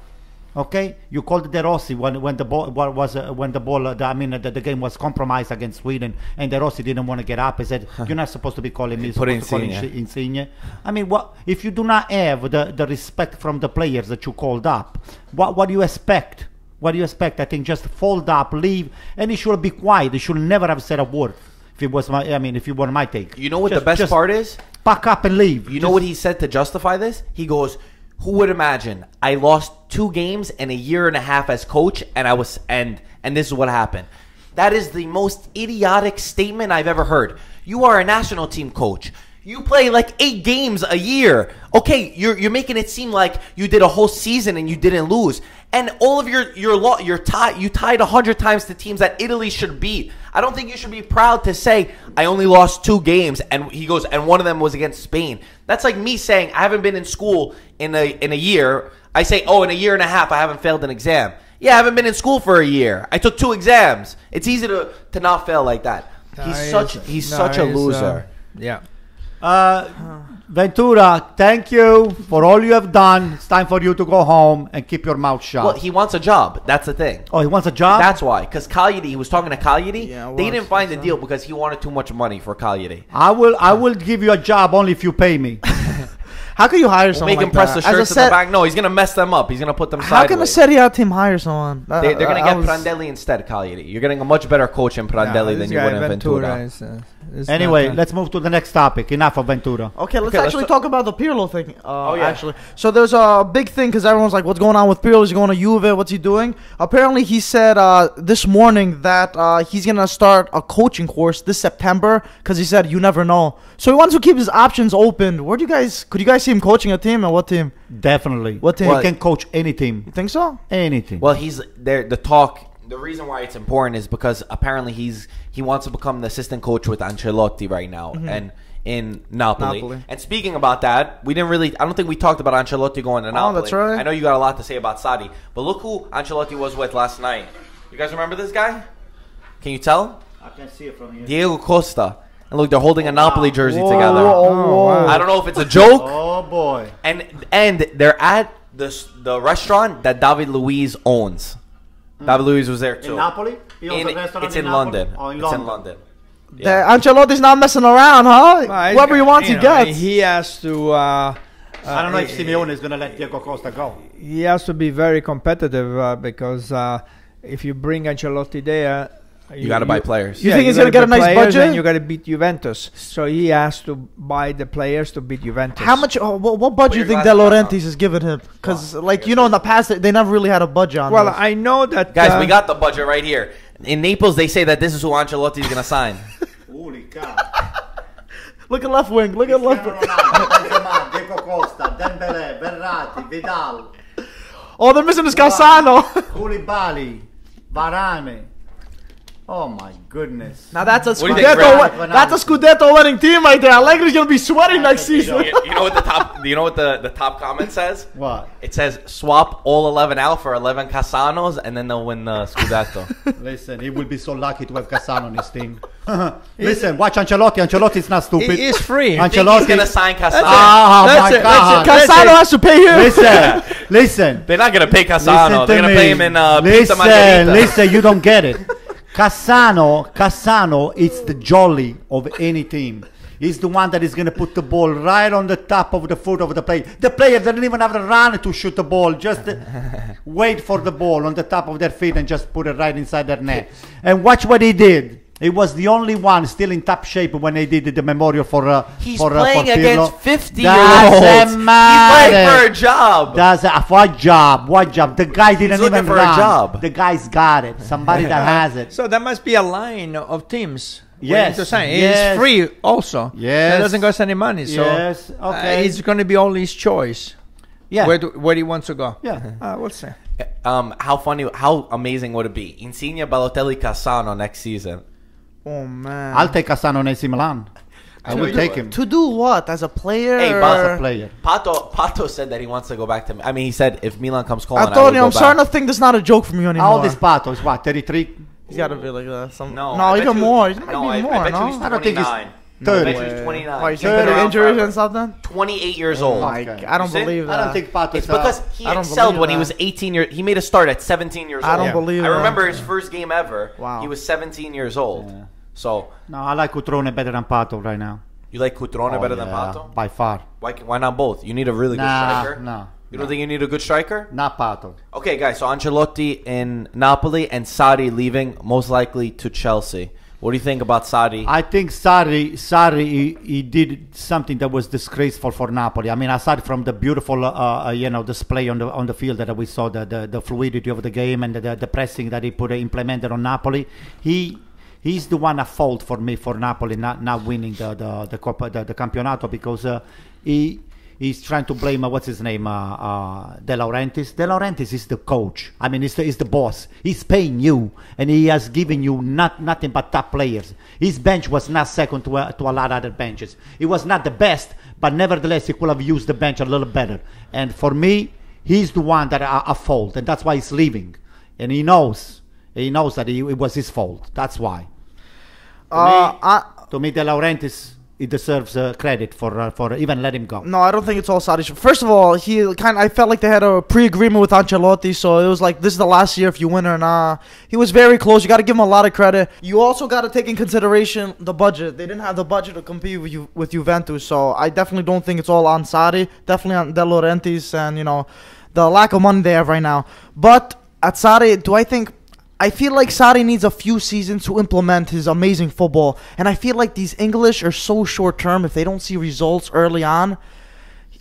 Speaker 1: Okay, you called De Rossi when the game was compromised against Sweden, and De Rossi didn't want to get up. He said, "You're not supposed to be calling me." Insigne. I mean, what if you do not have the respect from the players that you called up? What do you expect? What do you expect? I think just fold up, leave, and he should be quiet. He should never have said a word. If it was if you want my take,
Speaker 3: you know what the best part is?
Speaker 1: Pack up and leave.
Speaker 3: You know what he said to justify this? He goes, who would imagine I lost 2 games and a year and a half as coach, and this is what happened. That is the most idiotic statement I've ever heard. You are a national team coach. You play like 8 games a year. Okay, you're making it seem like you did a whole season and you didn't lose. And all of you tied 100 times to teams that Italy should beat. I don't think you should be proud to say I only lost 2 games, and he goes, and one of them was against Spain. That's like me saying I haven't been in school in a year. I say, oh, in a year and a half I haven't failed an exam. Yeah, I haven't been in school for a year. I took 2 exams. It's easy to not fail like that. He's such a loser.
Speaker 2: Yeah.
Speaker 1: Ventura, thank you for all you have done. It's time for you to go home and keep your mouth shut.
Speaker 3: Well, he wants a job. That's the thing.
Speaker 1: Oh, he wants a job?
Speaker 3: That's why. Because Cagliari, he was talking to Cagliari. Yeah, they didn't find the deal because he wanted too much money for Cagliari.
Speaker 1: I will give you a job only if you pay me.
Speaker 4: How can you hire someone
Speaker 3: Make him press the shirts in the back? No, he's going to mess them up. He's going to put them sideways.
Speaker 4: How can a Serie A team hire someone?
Speaker 3: They're going to get Prandelli instead, Cagliari. You're getting a much better coach in Prandelli than you would in Ventura.
Speaker 1: Anyway, let's move to the next topic. Enough of Ventura.
Speaker 4: Okay, let's talk about the Pirlo thing. Actually, so there's a big thing because everyone's like, "What's going on with Pirlo? Is he going to Juve? What's he doing?" Apparently, he said this morning that he's gonna start a coaching course this September because he said you never know. So he wants to keep his options open. Could you guys see him coaching a team, and what team?
Speaker 1: Definitely.
Speaker 4: What team?
Speaker 1: He can coach any team.
Speaker 4: You think so?
Speaker 1: Anything.
Speaker 3: Well, he's there. The reason why it's important is because apparently he wants to become the assistant coach with Ancelotti right now and in Napoli. And speaking about that, I don't think we talked about Ancelotti going to Napoli.
Speaker 4: Oh, that's right.
Speaker 3: I know you got a lot to say about Sarri, but look who Ancelotti was with last night. You guys remember this guy? Can you tell?
Speaker 1: I can see it from here.
Speaker 3: Diego Costa. And look, they're holding a Napoli jersey together.
Speaker 4: Wow.
Speaker 3: I don't know if it's a joke.
Speaker 1: Oh boy.
Speaker 3: And they're at the restaurant that David Luiz owns. David Luiz was there too.
Speaker 1: In Napoli?
Speaker 3: It's in London.
Speaker 1: Oh,
Speaker 3: it's in London.
Speaker 4: Yeah. Ancelotti's not messing around, huh? Whoever he wants, he gets.
Speaker 2: He has to...
Speaker 1: I don't know if Simeone is going to let Diego Costa go.
Speaker 2: He has to be very competitive because if you bring Ancelotti there...
Speaker 3: You got to buy players.
Speaker 4: You think he's going to get a nice budget?
Speaker 2: And you got to beat Juventus. So he has to buy the players to beat Juventus.
Speaker 4: How much? What budget do you think De Laurentiis is giving him? Because, in the past, they never really had a budget on this.
Speaker 2: I know that...
Speaker 3: Guys, we got the budget right here. In Naples, they say that this is who Ancelotti is going to sign.
Speaker 1: Holy cow.
Speaker 4: Look at left wing. Look at left wing.
Speaker 1: Diego Costa, Dembele, Verratti, Vidal.
Speaker 4: Oh, they're missing this Cassano.
Speaker 1: Koulibaly, Varane. Oh my goodness.
Speaker 4: Now that's a
Speaker 3: What do you think,
Speaker 4: Scudetto.
Speaker 1: Brad?
Speaker 4: That's a Scudetto winning team right there. Allegri's gonna be sweating next season.
Speaker 3: You know what the top? You know what the top comment says?
Speaker 1: What?
Speaker 3: It says swap all 11 out for 11 Cassanos, and then they'll win the Scudetto.
Speaker 1: Listen, he will be so lucky to have Cassano on his team. Listen, watch Ancelotti. Ancelotti is not stupid.
Speaker 2: He is free.
Speaker 3: Think he's
Speaker 1: Ancelotti
Speaker 3: gonna sign Cassano?
Speaker 1: Oh
Speaker 2: That's
Speaker 1: my
Speaker 2: it,
Speaker 1: God.
Speaker 2: that's it.
Speaker 4: Cassano has to pay him.
Speaker 1: Listen.
Speaker 3: They're not gonna pay Cassano.
Speaker 1: Listen
Speaker 3: They're
Speaker 1: to
Speaker 3: gonna
Speaker 1: me.
Speaker 3: pay him in pizza margherita.
Speaker 1: Listen, you don't get it. Cassano is the jolly of any team. He's the one that is going to put the ball right on the top of the foot of the player. The player doesn't even have to run to shoot the ball. Just wait for the ball on the top of their feet and just put it right inside their net. And watch what he did. He was the only one still in top shape when they did the memorial for
Speaker 3: He's
Speaker 1: for
Speaker 3: playing
Speaker 1: Pirlo.
Speaker 3: against 50-year-olds.
Speaker 1: Doesn't
Speaker 3: He's
Speaker 1: matter.
Speaker 3: playing for a job.
Speaker 1: What job? What job? The guy didn't
Speaker 3: looking
Speaker 1: even
Speaker 3: for a
Speaker 1: run.
Speaker 3: job.
Speaker 1: The guy's got it. Somebody that has it.
Speaker 2: So there must be a line of teams.
Speaker 1: Yes,
Speaker 2: To sign.
Speaker 1: yes.
Speaker 2: He's free also.
Speaker 1: Yes.
Speaker 2: It doesn't cost any money. So
Speaker 1: Yes, okay.
Speaker 2: it's going to be only his choice.
Speaker 1: Yeah.
Speaker 2: Where he wants to go.
Speaker 1: Yeah.
Speaker 2: We'll see.
Speaker 3: How funny, how amazing would it be? Insigne, Balotelli, Cassano next season.
Speaker 4: Oh man.
Speaker 1: I'll take Cassano and AC Milan. I
Speaker 3: know
Speaker 1: will
Speaker 3: you
Speaker 1: take
Speaker 3: would.
Speaker 1: him
Speaker 4: To do what? As a player?
Speaker 3: Hey,
Speaker 4: or-
Speaker 3: boss,
Speaker 1: as a player.
Speaker 3: Pato said that he wants to go back to. I mean, he said if Milan comes calling,
Speaker 4: I told
Speaker 3: would
Speaker 4: you,
Speaker 3: go
Speaker 4: I'm
Speaker 3: back.
Speaker 4: starting to think this is not a joke from you anymore.
Speaker 1: How old is Pato? Is what, 33?
Speaker 4: He's got to be like that.
Speaker 3: No,
Speaker 4: no,
Speaker 3: I bet
Speaker 4: even
Speaker 3: you-
Speaker 4: more. He might
Speaker 3: no,
Speaker 4: be
Speaker 3: I
Speaker 4: more,
Speaker 3: bet you
Speaker 4: no?
Speaker 3: he's
Speaker 1: I don't think he's
Speaker 3: 29.
Speaker 1: 30.
Speaker 3: I bet you he's 29.
Speaker 4: Why, you
Speaker 3: He's
Speaker 4: think
Speaker 3: been
Speaker 4: there are
Speaker 3: around
Speaker 4: injuries
Speaker 3: forever.
Speaker 4: and something?
Speaker 3: 28 years old.
Speaker 1: my
Speaker 4: Like,
Speaker 1: God.
Speaker 4: I don't
Speaker 3: You see?
Speaker 4: believe that.
Speaker 1: I don't think Pato
Speaker 3: It's
Speaker 1: is
Speaker 3: because he
Speaker 4: I don't
Speaker 3: excelled
Speaker 4: believe
Speaker 3: when he
Speaker 4: that.
Speaker 3: was 18 years. He made a start at 17 years old.
Speaker 4: I don't believe
Speaker 3: I
Speaker 4: that.
Speaker 3: remember his first game ever.
Speaker 4: Wow.
Speaker 3: He was 17 years old.
Speaker 1: Yeah.
Speaker 3: So
Speaker 1: No, I like Cutrone better than Pato right now.
Speaker 3: you like Cutrone
Speaker 1: Oh,
Speaker 3: better than
Speaker 1: yeah,
Speaker 3: Pato?
Speaker 1: by far.
Speaker 3: Why not both? You need a really good striker.
Speaker 1: No.
Speaker 3: You don't think you need a good striker?
Speaker 1: Not Pato.
Speaker 3: Okay, guys. So Ancelotti in Napoli and Sarri leaving, most likely to Chelsea. What do you think about Sarri?
Speaker 1: I think Sarri he did something that was disgraceful for Napoli. I mean, aside from the beautiful display on the field that we saw, the fluidity of the game and the pressing that he implemented on Napoli, he's the one at fault for me for Napoli not winning the Campionato because he's trying to blame what's his name De Laurentiis. De Laurentiis is the coach. I mean, he's the boss. He's paying you, and he has given you nothing but top players. His bench was not second to a lot of other benches. It was not the best, but nevertheless, he could have used the bench a little better. And for me, he's the one that at fault, and that's why he's leaving. And he knows that it was his fault. That's why. To me, De Laurentiis, he deserves credit for even let him go.
Speaker 4: No, I don't think it's all Sarri. First of all, I felt like they had a pre-agreement with Ancelotti, so it was like, this is the last year if you win or not. He was very close. You got to give him a lot of credit. You also got to take in consideration the budget. They didn't have the budget to compete with Juventus, so I definitely don't think it's all on Sarri. Definitely on De Laurentiis and, the lack of money they have right now. But at Sarri, I feel like Sarri needs a few seasons to implement his amazing football. And I feel like these English are so short-term. If they don't see results early on,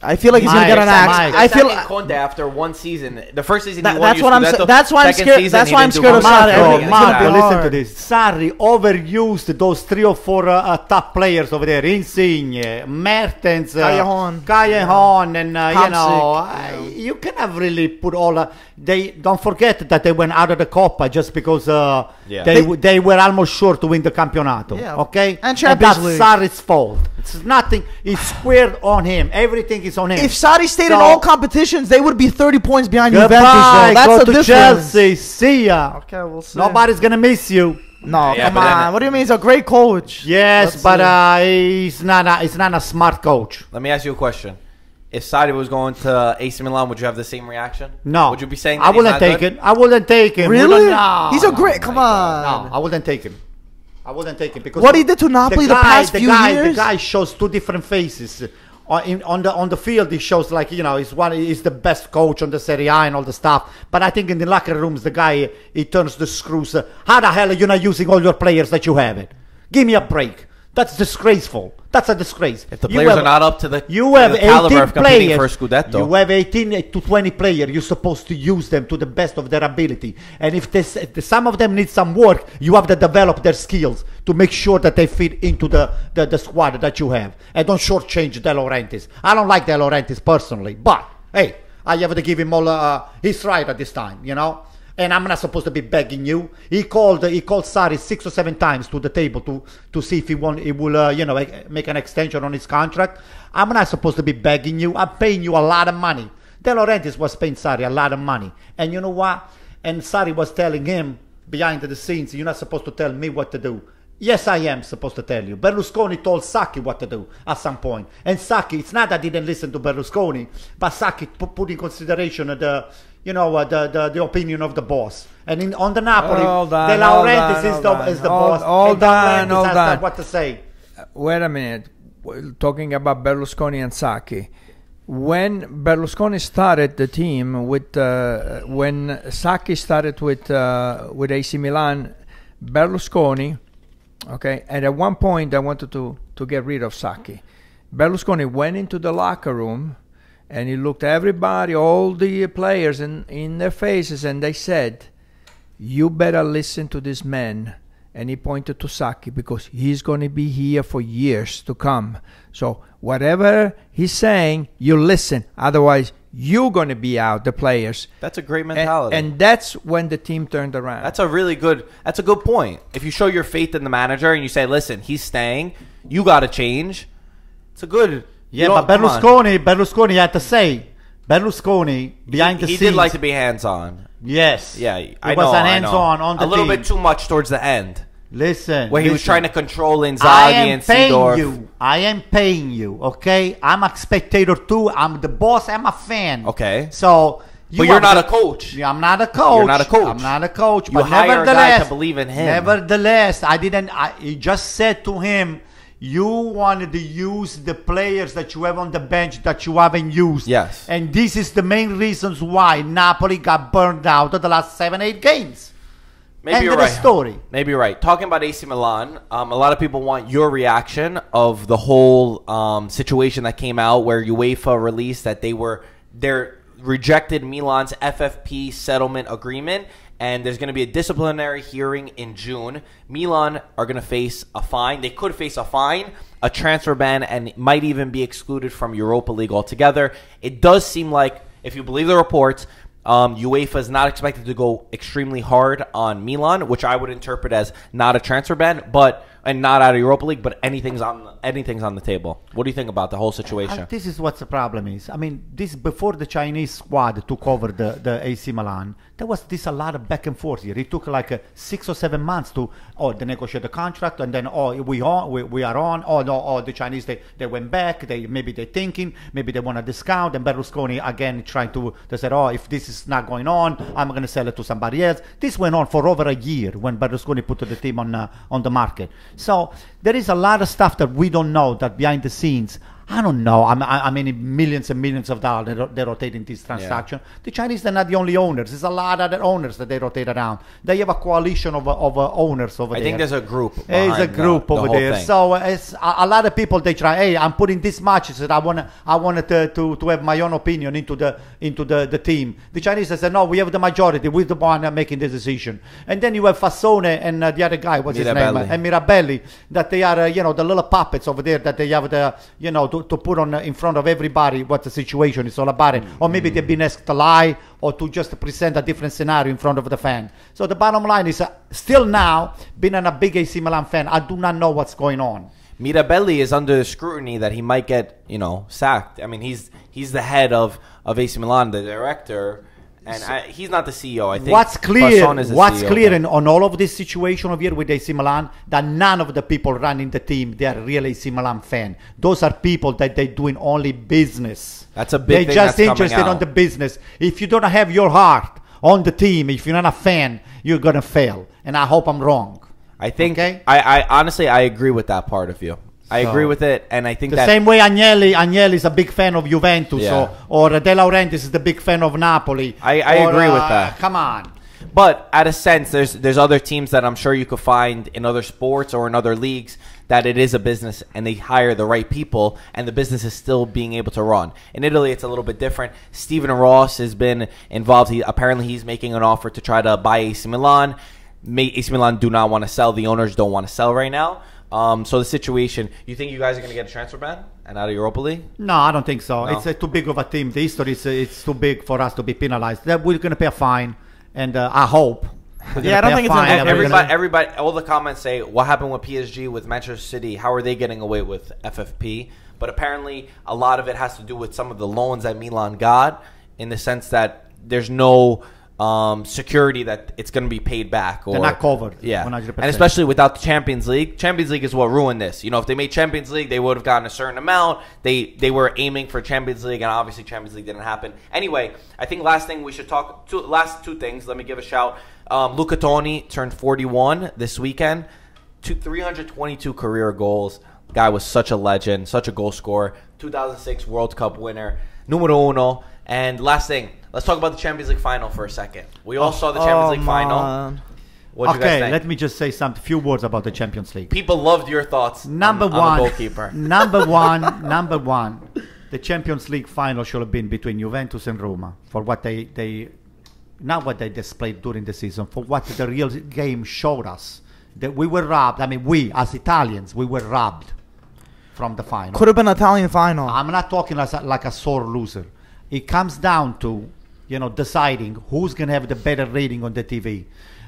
Speaker 4: I feel like he's going to get an axe.
Speaker 3: I feel Conte after one season. The first season he won.
Speaker 4: That's what I'm saying. That's why I'm scared. That's why I'm scared of Sarri.
Speaker 1: Marco, listen to this. Sarri overused those 3 or 4 top players over there. Insigne, Mertens, Callejon, and you cannot really put all. They don't forget that they went out of the Coppa just because they were almost sure to win the Campionato.
Speaker 4: Yeah.
Speaker 1: Okay,
Speaker 4: and Champions
Speaker 1: that's
Speaker 4: League.
Speaker 1: Sarri's fault. It's nothing. It's squared on him. Everything is on him.
Speaker 4: If Sarri stayed in all competitions, they would be 30 points behind
Speaker 1: Goodbye.
Speaker 4: Juventus. That's
Speaker 1: Go
Speaker 4: the
Speaker 1: to
Speaker 4: difference.
Speaker 1: Chelsea. See ya.
Speaker 4: Okay, we'll see.
Speaker 1: Nobody's gonna miss you.
Speaker 4: No,
Speaker 3: Yeah,
Speaker 4: come
Speaker 3: but then-
Speaker 4: on. What do you mean? He's a great coach.
Speaker 1: Yes, but he's not a smart coach.
Speaker 3: Let me ask you a question. If Sarri was going to AC Milan, would you have the same reaction?
Speaker 1: No.
Speaker 3: Would you be saying that
Speaker 1: I
Speaker 3: he's
Speaker 1: wouldn't
Speaker 3: not
Speaker 1: take
Speaker 3: good?
Speaker 1: it. I wouldn't take him.
Speaker 4: Really?
Speaker 1: No,
Speaker 4: He's a
Speaker 1: no,
Speaker 4: great.
Speaker 1: my
Speaker 4: Come
Speaker 1: God.
Speaker 4: on.
Speaker 1: No, I wouldn't take him. I wouldn't take him because
Speaker 4: What he did to Napoli the past few years?
Speaker 1: The guy shows 2 different faces. On the field, he shows like he's the best coach on the Serie A and all the stuff. But I think in the locker rooms, the guy he turns the screws. How the hell are you not using all your players that you have? It? Give me a break. That's disgraceful. That's a disgrace.
Speaker 3: If the players are not up to the
Speaker 1: have
Speaker 3: caliber
Speaker 1: 18
Speaker 3: of competing
Speaker 1: players.
Speaker 3: for a Scudetto.
Speaker 1: You have 18 to 20 players. You're supposed to use them to the best of their ability. And if some of them need some work, you have to develop their skills to make sure that they fit into the squad that you have. And don't shortchange De Laurentiis. I don't like De Laurentiis personally, but hey, I have to give him all his right at this time, you know. And I'm not supposed to be begging you. He called Sarri 6 or 7 times to the table to see if he will make an extension on his contract. I'm not supposed to be begging you. I'm paying you a lot of money. De Laurentiis was paying Sarri a lot of money. And you know what? And Sarri was telling him behind the scenes, you're not supposed to tell me what to do. Yes, I am supposed to tell you. Berlusconi told Sacchi what to do at some point. And Sacchi, it's not that he didn't listen to Berlusconi, but Sacchi put in consideration the opinion of the boss. And on the Napoli, De Laurentiis is the boss.
Speaker 2: Hold on.
Speaker 1: What to say?
Speaker 2: Wait a minute. We're talking about Berlusconi and Sacchi. When Berlusconi started the team when Sacchi started with AC Milan, Berlusconi, okay, and at one point I wanted to get rid of Sacchi. Berlusconi went into the locker room and he looked at everybody, all the players in their faces, and they said, you better listen to this man. And he pointed to Sacchi because he's going to be here for years to come. So whatever he's saying, you listen. Otherwise, you're going to be out, the players.
Speaker 3: That's a great mentality.
Speaker 2: And that's when the team turned around.
Speaker 3: That's a good point. If you show your faith in the manager and you say, listen, he's staying, you got to change. It's a good...
Speaker 1: Yeah, but Berlusconi had to say, behind the scenes.
Speaker 3: He did like to be hands-on.
Speaker 1: Yes.
Speaker 3: Yeah,
Speaker 1: I was hands-on on the team.
Speaker 3: A little bit too much towards the end.
Speaker 1: Listen.
Speaker 3: Where he was trying to control Inzaghi and Seedorf.
Speaker 1: I am paying you, okay? I'm a spectator too. I'm the boss. I'm a fan.
Speaker 3: Okay.
Speaker 1: So...
Speaker 3: But you're not a coach.
Speaker 1: Yeah, I'm not a coach.
Speaker 3: You're not a coach.
Speaker 1: I'm not a coach.
Speaker 3: You hire a guy to believe in him.
Speaker 1: Nevertheless, he just said to him, you wanted to use the players that you have on the bench that you haven't used.
Speaker 3: Yes.
Speaker 1: And this is the main reasons why Napoli got burned out of the last 7-8 games.
Speaker 3: Maybe you're
Speaker 1: right.
Speaker 3: right.
Speaker 1: Story.
Speaker 3: Maybe you're right. Talking about AC Milan, a lot of people want your reaction of the whole situation that came out where UEFA released that they rejected Milan's FFP settlement agreement, and there's going to be a disciplinary hearing in June. Milan are going to face a fine. They could face a fine, a transfer ban, and might even be excluded from Europa League altogether. It does seem like, if you believe the reports, UEFA is not expected to go extremely hard on Milan, which I would interpret as not a transfer ban, and not out of Europa League, but anything's on the table. What do you think about the whole situation?
Speaker 1: This is what the problem is. I mean, this before the Chinese squad took over the AC Milan, there was a lot of back and forth here. It took like 6 or 7 months to they negotiate the contract, and then we are on. The Chinese they went back. Maybe they're thinking, maybe they want a discount, and Berlusconi again they said, if this is not going on, I'm going to sell it to somebody else. This went on for over a year when Berlusconi put the team on the market. So there is a lot of stuff that we don't know that behind the scenes. I don't know. I mean, millions and millions of dollars they rotate in this transaction. Yeah. The Chinese are not the only owners. There's a lot of other owners that they rotate around. They have a coalition of owners over there.
Speaker 3: I think there's a group.
Speaker 1: There's a group over there. Thing. So it's a lot of people. They try. Hey, I'm putting this much. So I wanted to have my own opinion into the team. The Chinese said, no, we have the majority. We're the one making the decision. And then you have Fassone and the other guy. What's his name? And Mirabelli. That they are the little puppets over there. That they have to put in front of everybody what the situation is all about, or maybe they've been asked to lie or to just present a different scenario in front of the fan. So the bottom line is, still now, being a big AC Milan fan, I do not know what's going on.
Speaker 3: Mirabelli is under scrutiny that he might get, sacked. I mean, he's the head of AC Milan, the director. And he's not the CEO. I think
Speaker 1: what's clear
Speaker 3: CEO,
Speaker 1: on all of this situation over here with AC Milan, that none of the people running the team, they are real AC Milan fan. Those are people that they're doing only business.
Speaker 3: That's a big thing.
Speaker 1: They're just interested on the business. If you don't have your heart on the team, if you're not a fan, you're gonna fail. And I hope I'm wrong.
Speaker 3: I think.
Speaker 1: Okay?
Speaker 3: I honestly agree with that part of you. I agree with it, and I think
Speaker 1: the same way Agnelli is a big fan of Juventus, or De Laurentiis is the big fan of Napoli.
Speaker 3: I agree with that.
Speaker 1: Come on.
Speaker 3: But at a sense, there's other teams that I'm sure you could find in other sports or in other leagues that it is a business and they hire the right people and the business is still being able to run. In Italy, it's a little bit different. Stephen Ross has been involved. Apparently, he's making an offer to try to buy AC Milan. AC Milan do not want to sell. The owners don't want to sell right now. So the situation, you think you guys are going to get a transfer ban and out of Europa League?
Speaker 1: No, I don't think so.
Speaker 3: No.
Speaker 1: It's too big of a team. The history it's too big for us to be penalized. We're going to pay a fine, and I hope.
Speaker 4: Yeah, I don't think it's gonna happen.
Speaker 3: Everybody, all the comments say, what happened with PSG, with Manchester City? How are they getting away with FFP? But apparently, a lot of it has to do with some of the loans that Milan got, in the sense that there's no security that it's going to be paid back. Or,
Speaker 1: they're not covered.
Speaker 3: Yeah,
Speaker 1: 100%.
Speaker 3: and especially without the Champions League. Champions League is what ruined this. You know, if they made Champions League, they would have gotten a certain amount. They were aiming for Champions League, and obviously Champions League didn't happen. Anyway, I think last thing we should talk, last two things. Let me give a shout. Luca Toni turned 41 this weekend. 322 career goals. Guy was such a legend, such a goal scorer. 2006 World Cup winner. Numero uno. And last thing, let's talk about the Champions League final for a second. We all saw the Champions League final. What do you guys think?
Speaker 1: Let me just say some few words about the Champions League.
Speaker 3: People loved your thoughts on the goalkeeper.
Speaker 1: Number one, the Champions League final should have been between Juventus and Roma for what they not what they displayed during the season, for what the real game showed us. That we were robbed. I mean, we as Italians, we were robbed from the final.
Speaker 4: Could have been an Italian final.
Speaker 1: I'm not talking like a sore loser. It comes down to, deciding who's going to have the better rating on the TV.